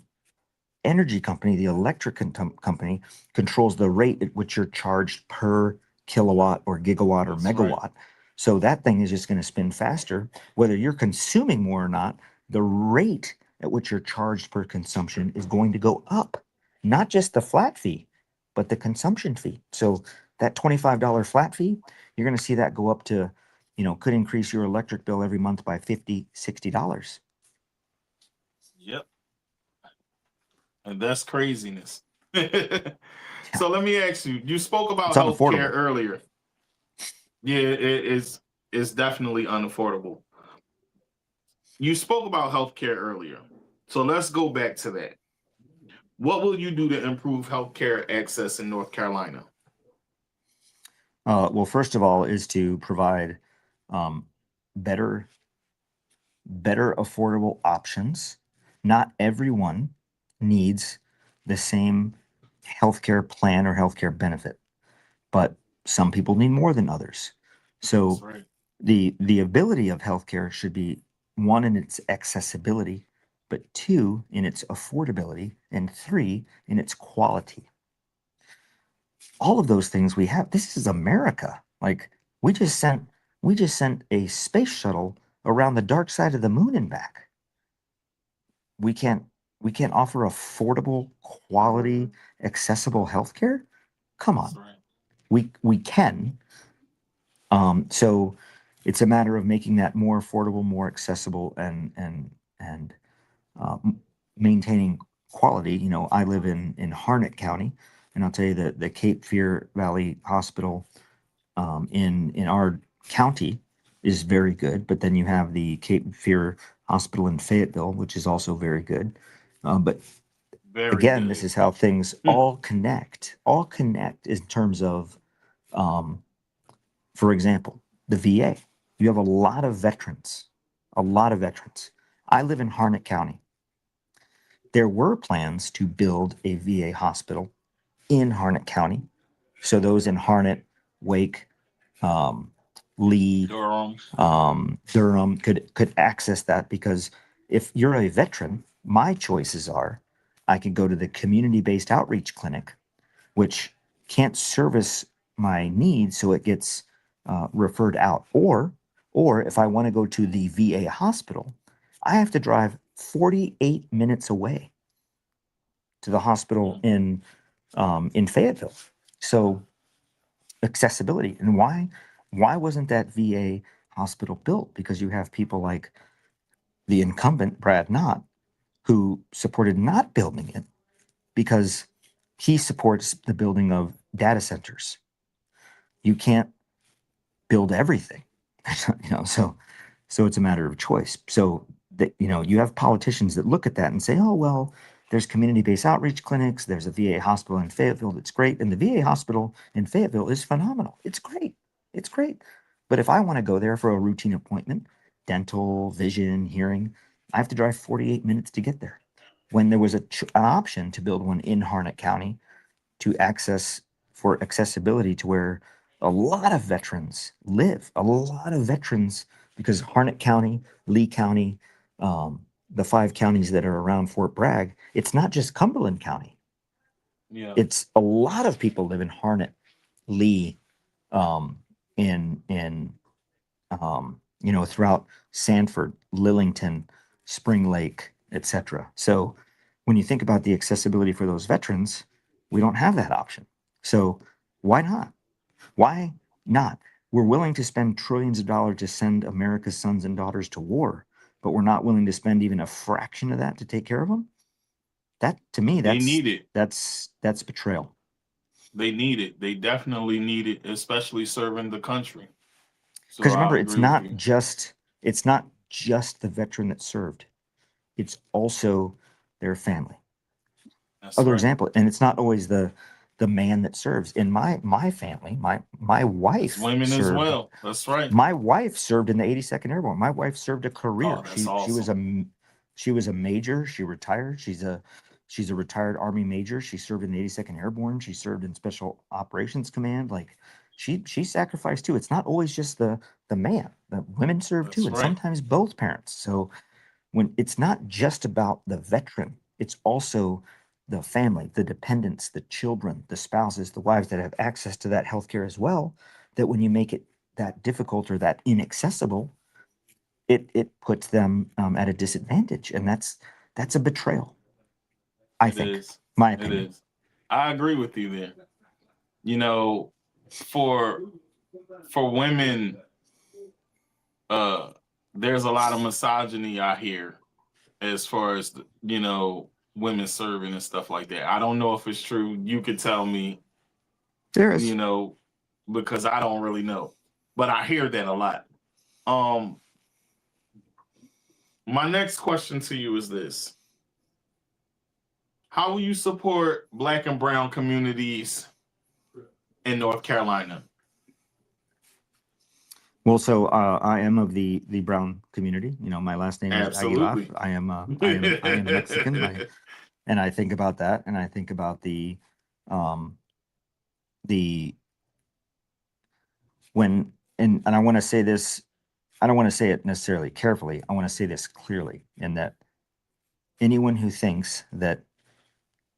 energy company, the electric company, controls the rate at which you're charged per kilowatt or gigawatt or megawatt. Right. So that thing is just going to spin faster, whether you're consuming more or not. The rate at which you're charged per consumption is going to go up, not just the flat fee, but the consumption fee. So that $25 flat fee, you're going to see that go up to, could increase your electric bill every month by $50, $60. Yep. And that's craziness. So let me ask you, you spoke about healthcare earlier. Yeah, it's definitely unaffordable. You spoke about healthcare earlier. So let's go back to that. What will you do to improve healthcare access in North Carolina? Well, first of all, is to provide better affordable options. Not everyone needs the same healthcare plan or healthcare benefit, but some people need more than others. So right. The ability of healthcare should be, one, in its accessibility, but two, in its affordability, and three, in its quality. All of those things we have. This is America. Like, we just sent a space shuttle around the dark side of the moon and back. We can't offer affordable, quality, accessible healthcare? Come on. Right. We can. So it's a matter of making that more affordable, more accessible, and maintaining quality. I live in Harnett County, and I'll tell you that the Cape Fear Valley Hospital in our county is very good. But then you have the Cape Fear Hospital in Fayetteville, which is also very good. But very again, good. This is how things all connect. All connect in terms of, for example, the VA. You have a lot of veterans. I live in Harnett County. There were plans to build a VA hospital in Harnett County, so those in Harnett, Wake, Lee, Durham could access that, because if you're a veteran, my choices are, I could go to the community-based outreach clinic, which can't service my needs, so it gets referred out, or if I want to go to the VA hospital, I have to drive 48 minutes away to the hospital in Fayetteville. So accessibility. And why wasn't that VA hospital built? Because you have people like the incumbent, Brad Knott, who supported not building it because he supports the building of data centers. You can't build everything, so it's a matter of choice. So that, you have politicians that look at that and say, oh, well, there's community-based outreach clinics. There's a VA hospital in Fayetteville that's great. And the VA hospital in Fayetteville is phenomenal. It's great. It's great. But if I want to go there for a routine appointment, dental, vision, hearing, I have to drive 48 minutes to get there. When there was an option to build one in Harnett County to access for accessibility to where a lot of veterans live, because Harnett County, Lee County, the 5 counties that are around Fort Bragg, it's not just Cumberland County. Yeah. It's a lot of people live in Harnett, Lee, throughout Sanford, Lillington, Spring Lake, etc. So when you think about the accessibility for those veterans, we don't have that option. So why not? Why not? We're willing to spend trillions of dollars to send America's sons and daughters to war, but we're not willing to spend even a fraction of that to take care of them. That, to me, They need it. That's betrayal. They need it. They definitely need it, especially serving the country. Because remember, it's not just the veteran that served. It's also their family. Other example, and it's not always the man that serves. In my family, my wife, it's women served, as well. That's right. My wife served in the 82nd Airborne. My wife served a career. Oh, that's awesome. She was a major. She retired. She's a retired Army major. She served in the 82nd Airborne. She served in Special Operations Command. Like she sacrificed too. It's not always just the man. The women serve too, and sometimes both parents. So when it's not just about the veteran, it's also the family, the dependents, the children, the spouses, the wives that have access to that healthcare as well, that when you make it that difficult or that inaccessible, it puts them at a disadvantage. And that's a betrayal, I think. My opinion. It is. I agree with you there. For women, there's a lot of misogyny out here as far as, women serving and stuff like that. I don't know if it's true. You could tell me. There is. Because I don't really know. But I hear that a lot. My next question to you is this. How will you support Black and brown communities in North Carolina? Well, so I am of the brown community. My last name is Aguilar. I am Mexican, and I think about that, and I think about and I want to say this. I don't want to say it necessarily carefully. I want to say this clearly, in that anyone who thinks that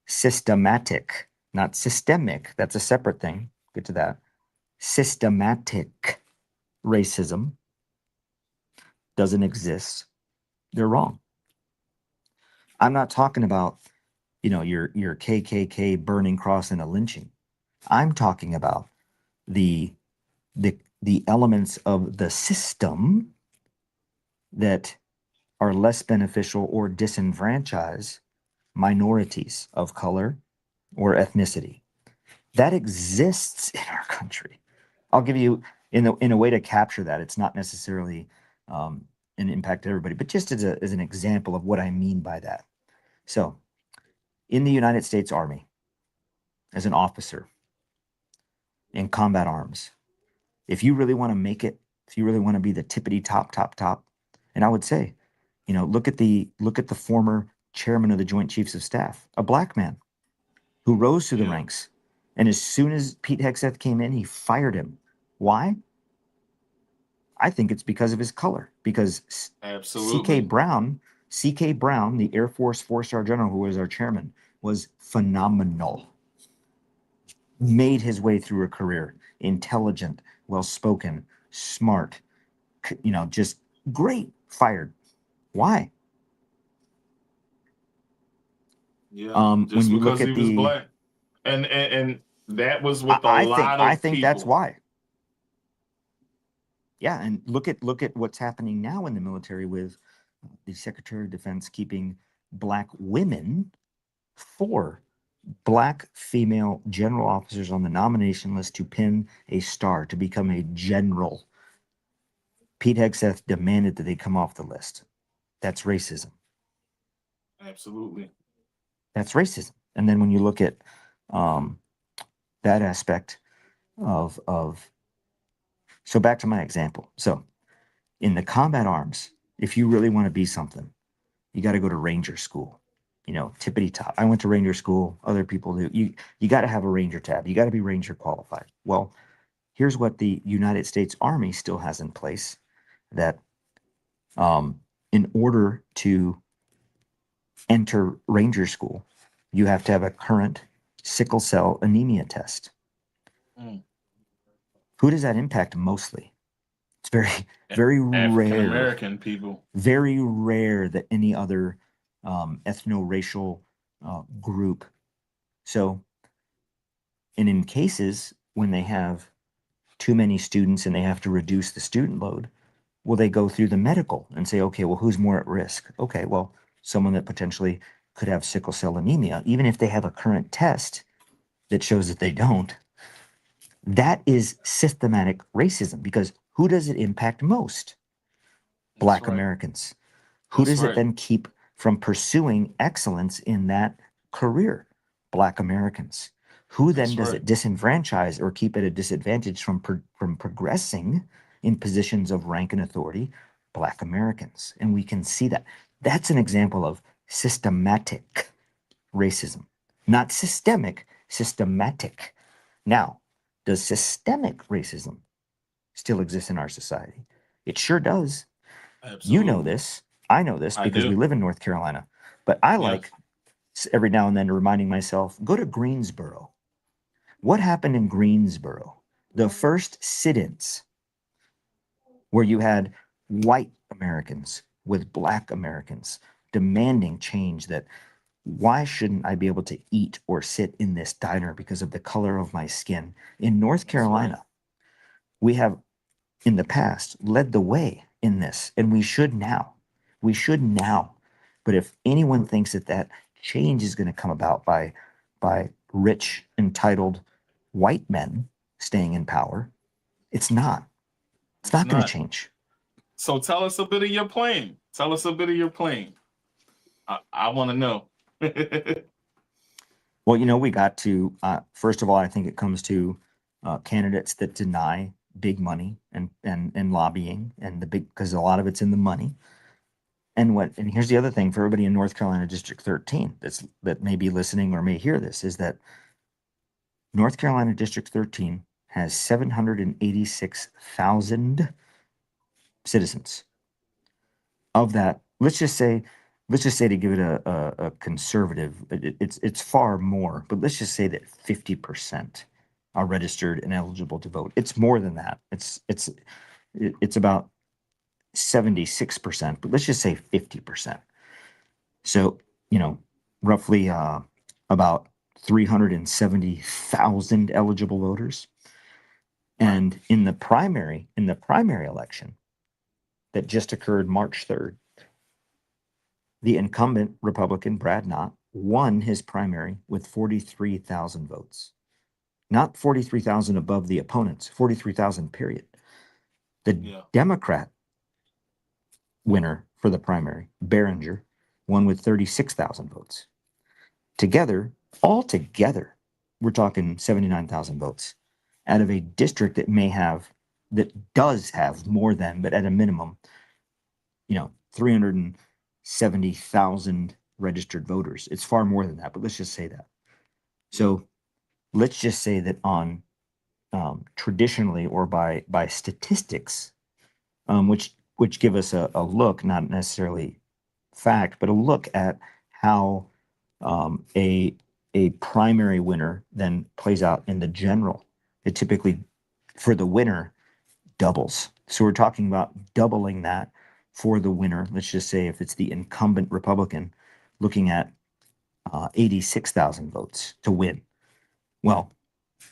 systematic, not systemic, that's a separate thing. Get to that. Systematic racism doesn't exist. They're wrong. I'm not talking about, your KKK burning cross and a lynching. I'm talking about the elements of the system that are less beneficial or disenfranchise minorities of color or ethnicity. That exists in our country. I'll give you, in a way to capture that. It's not necessarily an impact to everybody, but just as an example of what I mean by that. So, in the United States Army, as an officer in combat arms, if you really want to make it, if you really want to be the tippity top, and I would say, look at the former chairman of the Joint Chiefs of Staff, a Black man who rose through the ranks, and as soon as Pete Hegseth came in, he fired him. Why? I think it's because of his color. Because C.K. Brown, the Air Force 4-star general who was our chairman, was phenomenal. Made his way through a career, intelligent, well-spoken, smart, just great. Fired. Why? Yeah, When just you because look he at was the, black, and that was with a lot I of think that's people. why. Yeah, and look at what's happening now in the military with the Secretary of Defense keeping black women, 4 black female general officers on the nomination list to pin a star to become a general. Pete Hegseth demanded that they come off the list. That's racism. Absolutely. That's racism. And then when you look at that aspect of so back to my example. So in the combat arms, if you really want to be something, you got to go to Ranger school. You know, tippity top. I went to Ranger school. Other people do. You got to have a Ranger tab. You got to be Ranger qualified. Well, here's what the United States Army still has in place, that in order to enter Ranger school, you have to have a current sickle cell anemia test. Mm. Who does that impact mostly? It's very African rare. American people. Very rare that any other ethno-racial group. So, and in cases when they have too many students and they have to reduce the student load, well, they go through the medical and say, okay, well, who's more at risk? Okay, well, someone that potentially could have sickle cell anemia, even if they have a current test that shows that they don't. That is systematic racism, because who does it impact most? Black Americans. Who does it then keep from pursuing excellence in that career? Black Americans. Who then does it disenfranchise or keep at a disadvantage from progressing in positions of rank and authority? Black Americans. And we can see that. That's an example of systematic racism. Not systemic, systematic. Now, does systemic racism still exist in our society? It sure does. Absolutely. You know this. I know this because we live in North Carolina. But I like every now and then reminding myself, go to Greensboro. What happened in Greensboro? The first sit-ins where you had white Americans with black Americans demanding change, that why shouldn't I be able to eat or sit in this diner because of the color of my skin? In North Carolina, we have in the past led the way in this, and we should now. We should now. But if anyone thinks that that change is going to come about by rich, entitled white men staying in power, it's not. It's not going to change. So tell us a bit of your plan. Tell us a bit of your plan. I want to know. Well, you know, we got to, first of all, I think it comes to candidates that deny big money and lobbying, and the big, because a lot of it's in the money. And here's the other thing for everybody in North Carolina District 13 that may be listening or may hear this, is that North Carolina District 13 has 786,000 citizens. Of that, let's just say to give it a conservative, it's far more, but let's just say that 50% are registered and eligible to vote. It's more than that. It's about 76%, but let's just say 50%. So, you know, roughly about 370,000 eligible voters. And in the primary election that just occurred March 3rd, the incumbent Republican, Brad Knott, won his primary with 43,000 votes. Not 43,000 above the opponents, 43,000 period. The Democrat winner for the primary, Behringer, won with 36,000 votes. Altogether, we're talking 79,000 votes out of a district that does have more than, but at a minimum, 370,000 registered voters. It's far more than that, but let's just say that. So let's just say that on traditionally or by statistics, which give us a look, not necessarily fact, but a look at how a primary winner then plays out in the general. It typically, for the winner, doubles. So we're talking about doubling that for the winner. Let's just say if it's the incumbent Republican, looking at 86,000 votes to win. Well,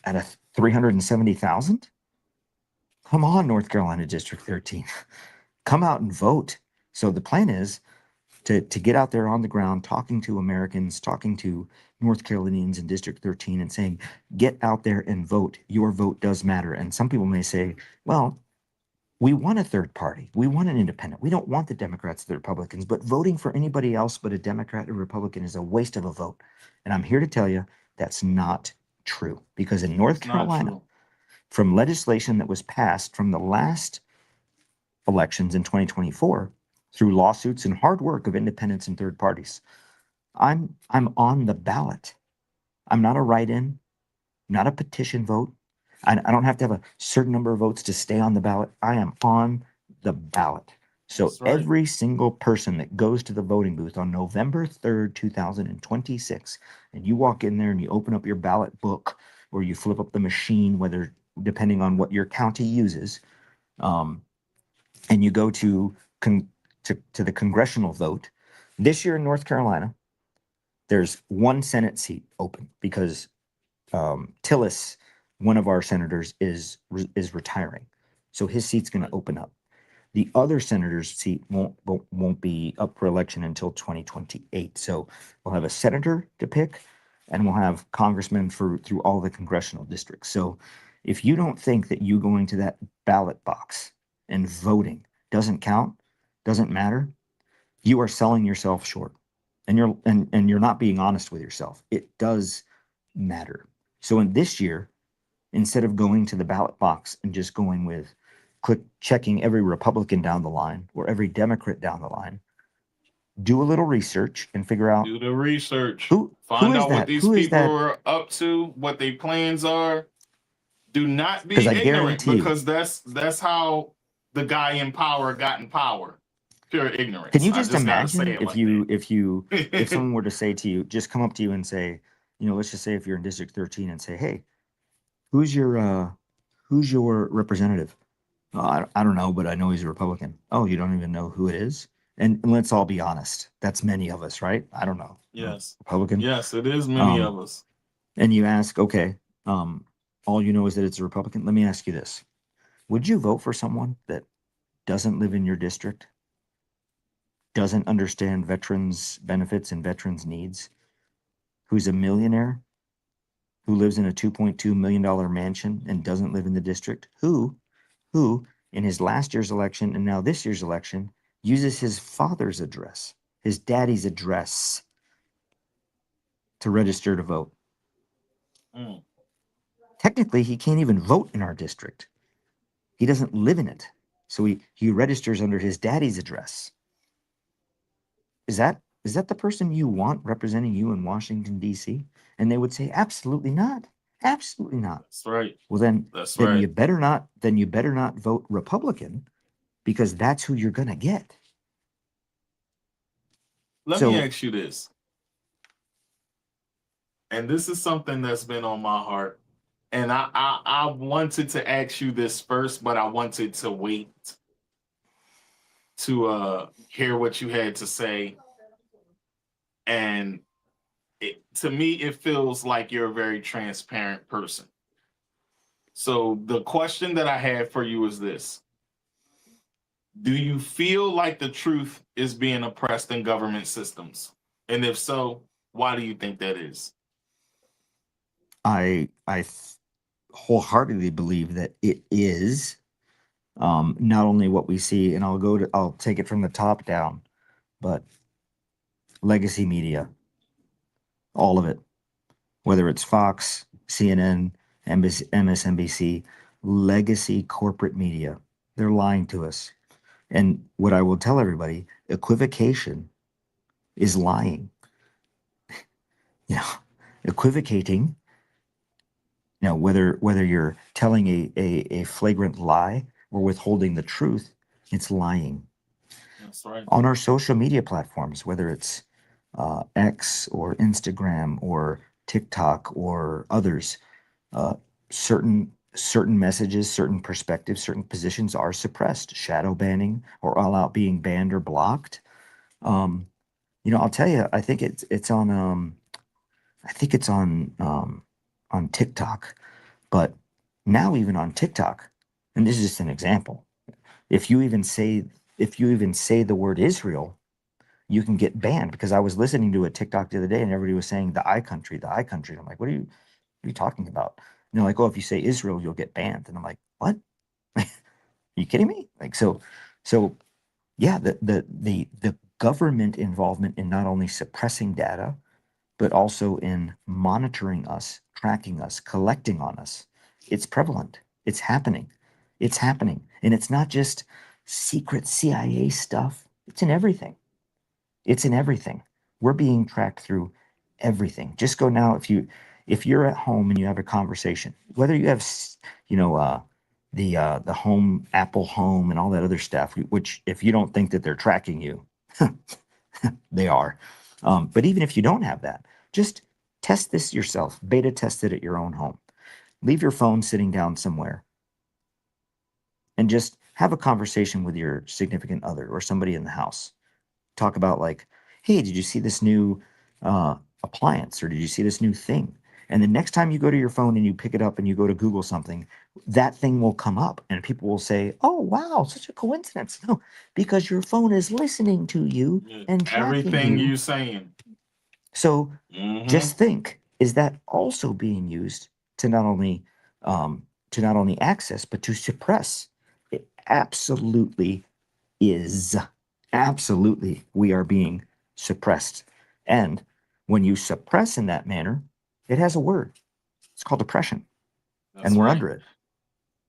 out of 370,000, come on, North Carolina District 13, come out and vote. So the plan is to get out there on the ground, talking to Americans, talking to North Carolinians in District 13 and saying, get out there and vote. Your vote does matter. And some people may say, well, we want a third party. We want an independent. We don't want the Democrats, the Republicans, but voting for anybody else but a Democrat or Republican is a waste of a vote. And I'm here to tell you that's not true, because in North Carolina, from legislation that was passed from the last elections in 2024, through lawsuits and hard work of independents and third parties, I'm on the ballot. I'm not a write-in, not a petition vote. I don't have to have a certain number of votes to stay on the ballot. I am on the ballot. So every single person that goes to the voting booth on November 3rd, 2026, and you walk in there and you open up your ballot book or you flip up the machine, whether depending on what your county uses, and you go to the congressional vote. This year in North Carolina, there's one Senate seat open because Tillis, one of our senators, is retiring, so his seat's going to open up. The other senator's seat won't be up for election until 2028. So we'll have a senator to pick, and we'll have congressmen through all the congressional districts. So if you don't think that you going to that ballot box and voting doesn't count, doesn't matter, you are selling yourself short, and you're not being honest with yourself. It does matter. So in this year, instead of going to the ballot box and just going with checking every Republican down the line or every Democrat down the line, do a little research and figure out. Do the research. is Find out that? what these Who is people that? are up to, what their plans are. Do not be 'Cause I ignorant, guarantee you- because that's how the guy in power got in power. Pure ignorance. Can you I just gotta imagine say it if someone were to say to you, just come up to you and say, let's just say if you're in District 13 and say, hey, who's your representative? I don't know, but I know he's a Republican. Oh, you don't even know who it is? And let's all be honest. That's many of us, right? I don't know. Yes. Republican? Yes, it is many of us. And you ask, okay, all you know is that it's a Republican. Let me ask you this. Would you vote for someone that doesn't live in your district, doesn't understand veterans benefits and veterans needs, who's a millionaire, who lives in a $2.2 million mansion and doesn't live in the district, who in his last year's election and now this year's election uses his father's address, his daddy's address, to register to vote? Technically, he can't even vote in our district. He doesn't live in it. So he registers under his daddy's address. Is that the person you want representing you in Washington, D.C.? And they would say, absolutely not. Absolutely not. That's right. Well, then right. you better not vote Republican, because that's who you're gonna get. Let me ask you this. And this is something that's been on my heart. And I wanted to ask you this first, but I wanted to wait to hear what you had to say. And to me, it feels like you're a very transparent person. So the question that I have for you is this. Do you feel like the truth is being oppressed in government systems? And if so, why do you think that is? I wholeheartedly believe that it is, not only what we see, and I'll take it from the top down, but legacy media, all of it, whether it's Fox, CNN, MSNBC, legacy corporate media, they're lying to us. And what I will tell everybody, equivocation is lying. Equivocating, whether you're telling a flagrant lie or withholding the truth, it's lying. That's right. On our social media platforms, whether it's X or Instagram or TikTok or others, certain messages, certain perspectives, certain positions are suppressed, shadow banning, or all out being banned or blocked. I'll tell you, I think it's on I think it's on TikTok, but now even on TikTok, and this is just an example. If you even say the word Israel, you can get banned, because I was listening to a TikTok the other day and everybody was saying the I country, the I country. I'm like, what are you talking about? And they're like, oh, if you say Israel, you'll get banned. And I'm like, what? Are you kidding me? Like, so yeah, the government involvement in not only suppressing data, but also in monitoring us, tracking us, collecting on us. It's prevalent. It's happening. It's happening. And it's not just secret CIA stuff. It's in everything. It's in everything. We're being tracked through everything. Just go now, if you're at home and you have a conversation, whether you have the home, Apple Home and all that other stuff, which if you don't think that they're tracking you, they are. But even if you don't have that, just test this yourself. Beta test it at your own home. Leave your phone sitting down somewhere and just have a conversation with your significant other or somebody in the house. Talk about like, hey, did you see this new appliance, or did you see this new thing? And the next time you go to your phone and you pick it up and you go to Google something, that thing will come up and people will say, oh, wow, such a coincidence. No, because your phone is listening to you and tracking Everything you. you saying. So just think, is that also being used to not only access, but to suppress? It absolutely is. Absolutely, we are being suppressed. And when you suppress in that manner, it has a word. It's called oppression. And we're under it.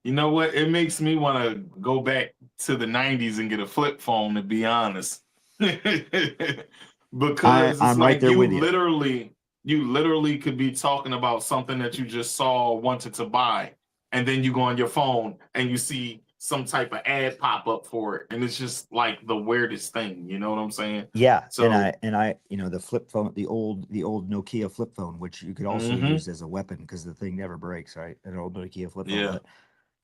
You know what? It makes me want to go back to the 90s and get a flip phone, to be honest. Because I'm it's right like there you with you. literally could be talking about something that you just saw, wanted to buy, and then you go on your phone and you see some type of ad pop up for it, and it's just like the weirdest thing. You know what I'm saying? Yeah. So And I, the flip phone, the old Nokia flip phone, which you could also use as a weapon because the thing never breaks, right? An old Nokia flip phone. Yeah.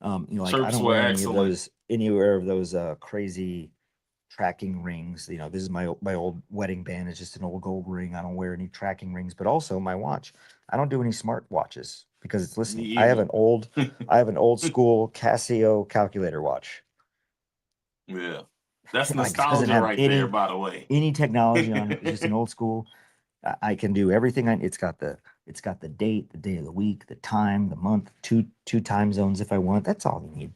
But like I Chirps don't were wear excellent. anywhere of those crazy tracking rings. This is my old wedding band. It's just an old gold ring. I don't wear any tracking rings, but also my watch. I don't do any smart watches because it's listening. I have an old school Casio calculator watch. Yeah. That's Like, doesn't nostalgia have right there, by the way. any technology on it. It's just an old school. I can do everything. It's got the date, the day of the week, the time, the month, two time zones if I want. That's all you need.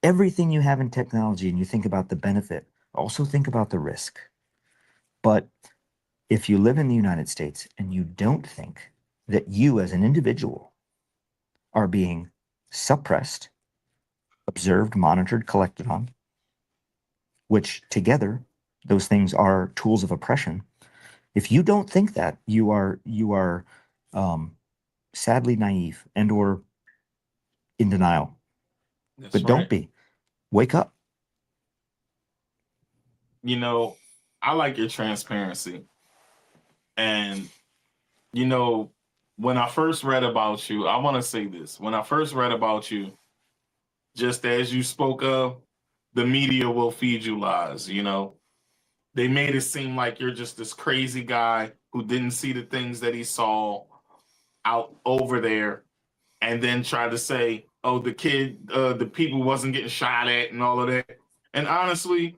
Everything you have in technology, and you think about the benefit, also think about the risk. But if you live in the United States and you don't think that you as an individual are being suppressed, observed, monitored, collected on, which together those things are tools of oppression. If you don't think that, you are sadly naive and or in denial. But don't be. Wake up. You know, I like your transparency. And, when I first read about you, I want to say this. When I first read about you, just as you spoke of, the media will feed you lies, They made it seem like you're just this crazy guy who didn't see the things that he saw out over there, and then tried to say, oh, the people wasn't getting shot at and all of that. And honestly,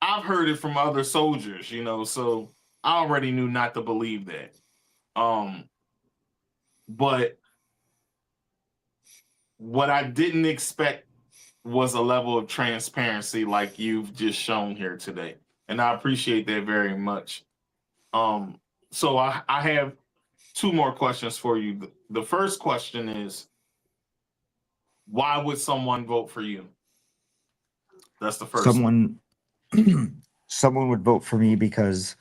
I've heard it from other soldiers, so I already knew not to believe that. But what I didn't expect was a level of transparency like you've just shown here today. And I appreciate that very much. So I have two more questions for you. The first question is, why would someone vote for you? That's the first one. Someone would vote for me because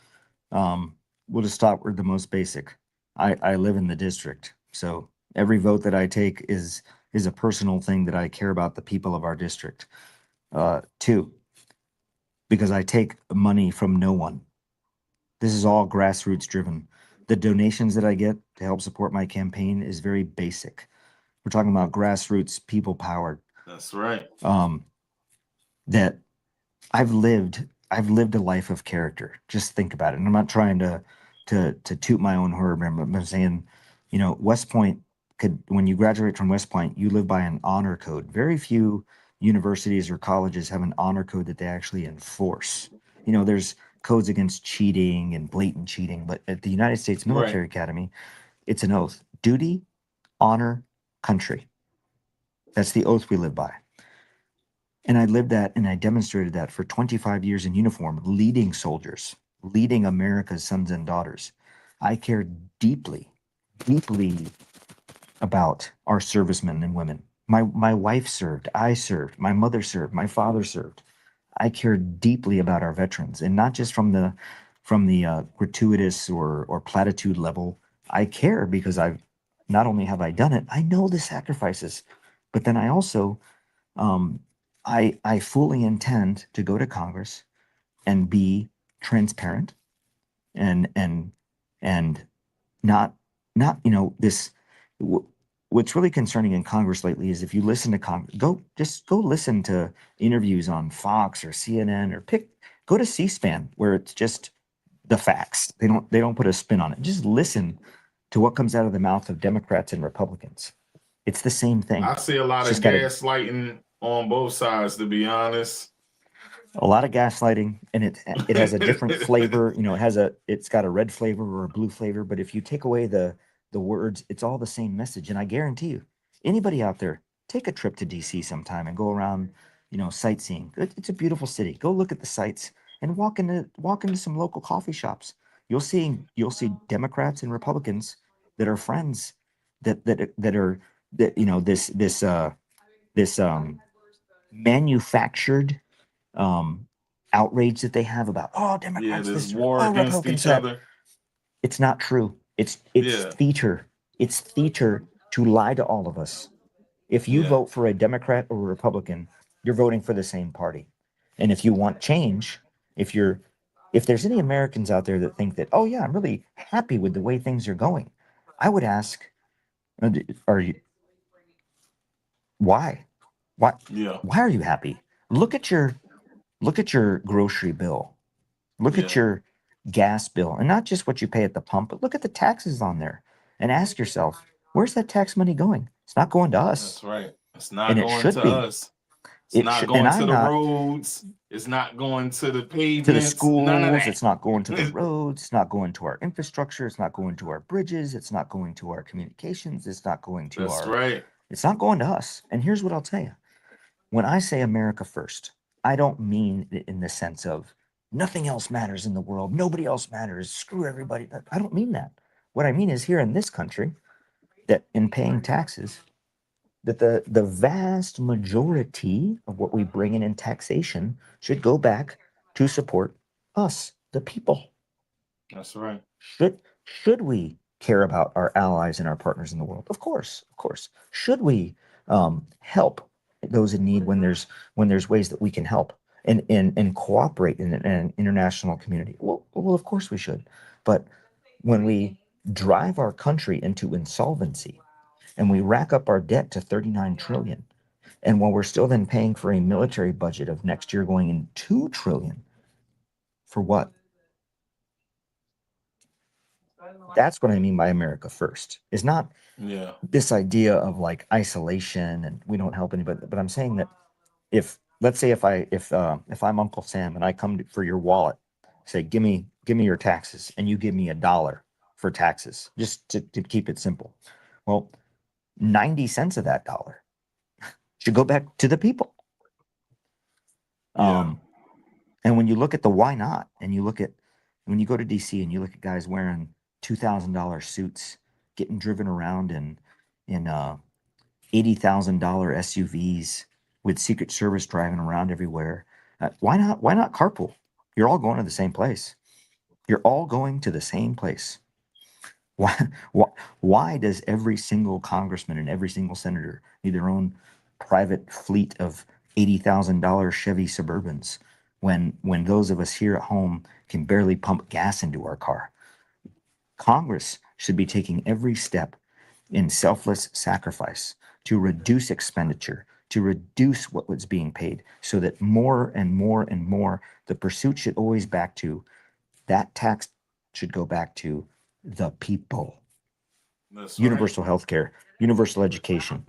we'll just start with the most basic. I live in the district, so every vote that I take is a personal thing that I care about the people of our district. Two, because I take money from no one. This is all grassroots driven. The donations that I get to help support my campaign is very basic. We're talking about grassroots, people powered. That's right. That I've lived a life of character. Just think about it. And I'm not trying to to toot my own horn. I'm saying, you know, West Point when you graduate from West Point, you live by an honor code. Very few universities or colleges have an honor code that they actually enforce. You know, there's codes against cheating and blatant cheating, but at the United States Military Academy, it's an oath: duty, honor, country. That's the oath we live by. And I lived that and I demonstrated that for 25 years in uniform, leading soldiers, leading America's sons and daughters. I care deeply, deeply about our servicemen and women. My wife served, I served, my mother served, my father served. I care deeply about our veterans, and not just from the gratuitous or platitude level. I care because I've not only have I done it, I know the sacrifices, but then I also I fully intend to go to Congress and be transparent and not you know this. What's really concerning in Congress lately is if you listen to Congress, go listen to interviews on Fox or CNN or go to C-SPAN where it's just the facts. They don't put a spin on it. Just listen to what comes out of the mouth of Democrats and Republicans. It's the same thing. I see a lot of gaslighting on both sides, to be honest. A lot of gaslighting, and it has a different flavor. You know, it's got a red flavor or a blue flavor. But if you take away the words, it's all the same message. And I guarantee you, anybody out there, take a trip to DC sometime and go around, you know, sightseeing. It's a beautiful city. Go look at the sights and walk into some local coffee shops. You'll see Democrats and Republicans that are friends, that you know, this manufactured outrage that they have about, oh, Democrats this war against Republicans each that. other. It's not true. It's theater. It's theater to lie to all of us. If you vote for a Democrat or a Republican, you're voting for the same party. And if you want change, if there's any Americans out there that think that, oh yeah, I'm really happy with the way things are going, I would ask, why? Why are you happy? Look at your grocery bill. Look at your gas bill, and not just what you pay at the pump, but look at the taxes on there and ask yourself, where's that tax money going? It's not going to us. That's right. It's not going to us. It's not going to the roads. It's not going to the pavements. To the schools. It's not going to the roads. It's not going to our infrastructure. It's not going to our bridges. It's not going to our communications. It's not going to It's not going to us. And here's what I'll tell you. When I say America first, I don't mean it in the sense of nothing else matters in the world. Nobody else matters. Screw everybody. I don't mean that. What I mean is here in this country, that in paying taxes, that the vast majority of what we bring in taxation should go back to support us, the people. That's right. Should we care about our allies and our partners in the world? Of course. Should we help those in need when there's ways that we can help and cooperate in an international community? Well, of course we should. But when we drive our country into insolvency and we rack up our debt to 39 trillion, and while we're still then paying for a military budget of next year going in 2 trillion, for what? That's what I mean by America first. Is not this idea of like isolation and we don't help anybody. But I'm saying that let's say if I'm Uncle Sam and I come for your wallet, say give me your taxes, and you give me $1 for taxes, just to keep it simple. Well, 90 cents of that dollar should go back to the people. And when you look at the why not, and when you go to DC and you look at guys wearing $2,000 suits, getting driven around in $80,000 SUVs with Secret Service driving around everywhere, why not carpool? You're all going to the same place. You're all going to the same place. Why does every single congressman and every single senator need their own private fleet of $80,000 Chevy Suburbans when those of us here at home can barely pump gas into our car? Congress should be taking every step in selfless sacrifice to reduce expenditure, to reduce what was being paid, so that more and more and more, the pursuit should always back to that tax should go back to the people. That's Universal health care, universal education,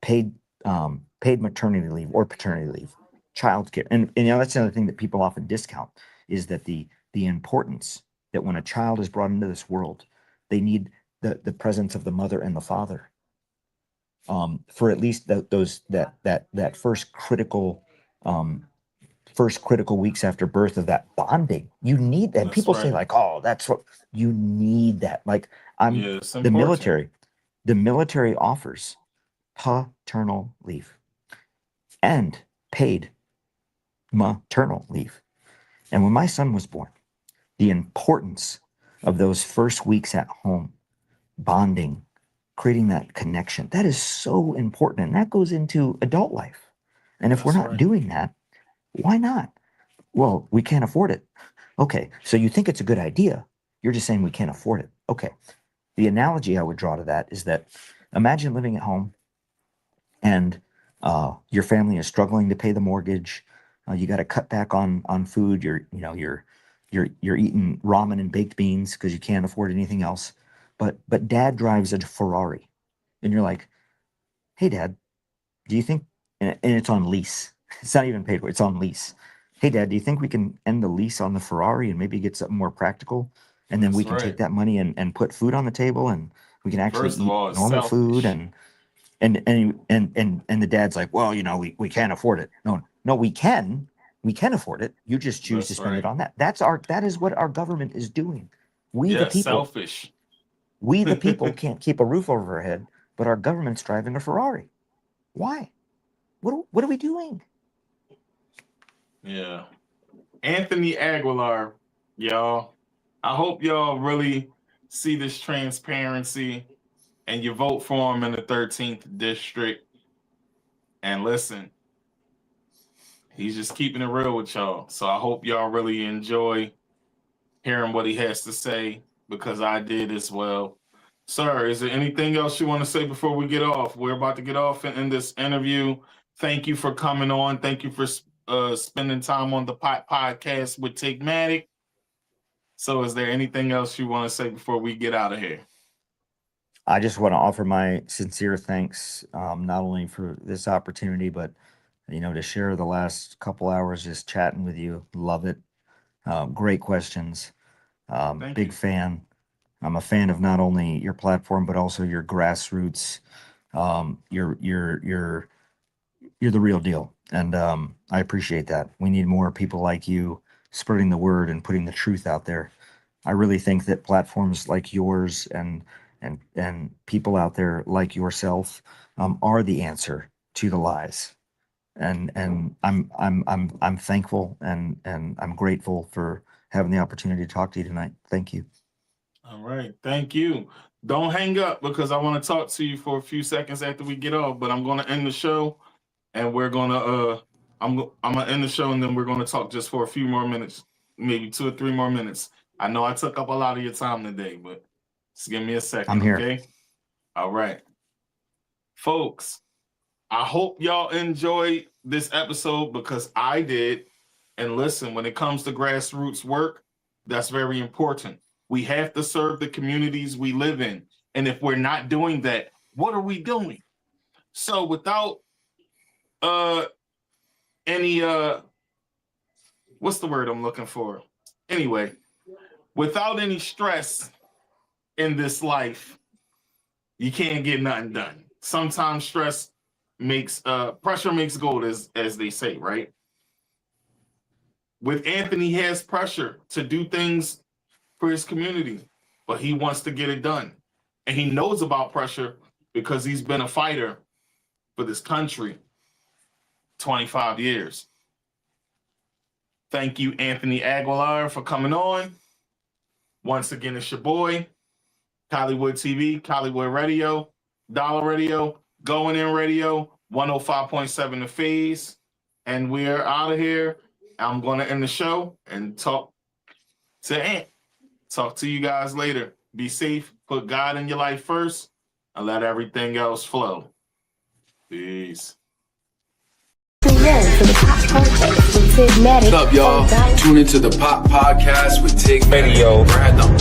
paid maternity leave or paternity leave, child care. And that's another thing that people often discount, is that the importance that when a child is brought into this world, they need the presence of the mother and the father. For at least that first critical weeks after birth of that bonding. You need that. People say like, oh, that's what you need, that. Like, the military offers paternal leave and paid maternal leave. And when my son was born, the importance of those first weeks at home, bonding, creating that connection, that is so important. And that goes into adult life. And if we're not doing that, why not? Well, we can't afford it. Okay, so you think it's a good idea. You're just saying we can't afford it. Okay. The analogy I would draw to that is that imagine living at home and your family is struggling to pay the mortgage. You got to cut back on food. You're eating ramen and baked beans because you can't afford anything else. But dad drives a Ferrari, and you're like, hey, Dad, do you think? And it's on lease. It's not even paid for. It's on lease. Hey, Dad, do you think we can end the lease on the Ferrari and maybe get something more practical? And then we can take that money and put food on the table, and we can actually eat normal food. And the dad's like, well, we can't afford it. No, we can afford it. You just choose to spend it on that. That is what our government is doing. We the people, selfish. We the people can't keep a roof over our head, but our government's driving a Ferrari. Why? What are we doing? Yeah. Anthony Aguilar, y'all. I hope y'all really see this transparency and you vote for him in the 13th district. And listen, he's just keeping it real with y'all. So I hope y'all really enjoy hearing what he has to say, because I did as well. Sir, is there anything else you want to say before we get off? We're about to get off in this interview. Thank you for coming on. Thank you for spending time on the podcast with Tigmatic. So is there anything else you want to say before we get out of here? I just want to offer my sincere thanks, not only for this opportunity, but to share the last couple hours just chatting with you. Love it. Great questions. Big fan. I'm a fan of not only your platform but also your grassroots. You're the real deal, and I appreciate that. We need more people like you spreading the word and putting the truth out there. I really think that platforms like yours and people out there like yourself are the answer to the lies. And I'm thankful and I'm grateful for having the opportunity to talk to you tonight. Thank you. All right, thank you. Don't hang up, because I want to talk to you for a few seconds after we get off. But I'm going to end the show, and we're gonna I'm gonna end the show, and then we're gonna talk just for a few more minutes, maybe 2 or 3 more minutes. I know I took up a lot of your time today, but just give me a second. I'm here. Okay. All right, folks. I hope y'all enjoyed this episode, because I did. And listen, when it comes to grassroots work, that's very important. We have to serve the communities we live in. And if we're not doing that, what are we doing? So without any what's the word I'm looking for? Anyway, without any stress in this life, you can't get nothing done. Sometimes stress makes pressure makes gold, as they say, right? With Anthony, he has pressure to do things for his community, but he wants to get it done. And he knows about pressure because he's been a fighter for this country 25 years. Thank you, Anthony Aguilar, for coming on. Once again, it's your boy, Hollywood TV, Hollywood Radio, Dollar Radio, Going In Radio, 105.7 The Phase. And we're out of here. I'm going to end the show and talk to Ant. Talk to you guys later. Be safe. Put God in your life first and let everything else flow. Peace. Tune in to the Pop Podcast with Tigmatic. What's up, y'all? Tune into the Pop Podcast with Tigmatic. Radio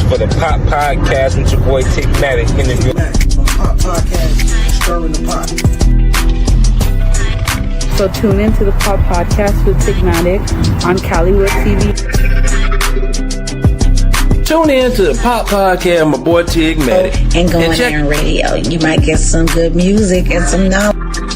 for the Pop Podcast with your boy Tigmatic. Interview. Pop Podcast, stirring the pot. So tune into the Pop Podcast with Tigmatic on Hollywood TV. Tune in to the Pop Podcast, my boy Tigmatic. And going on radio. You might get some good music and some knowledge.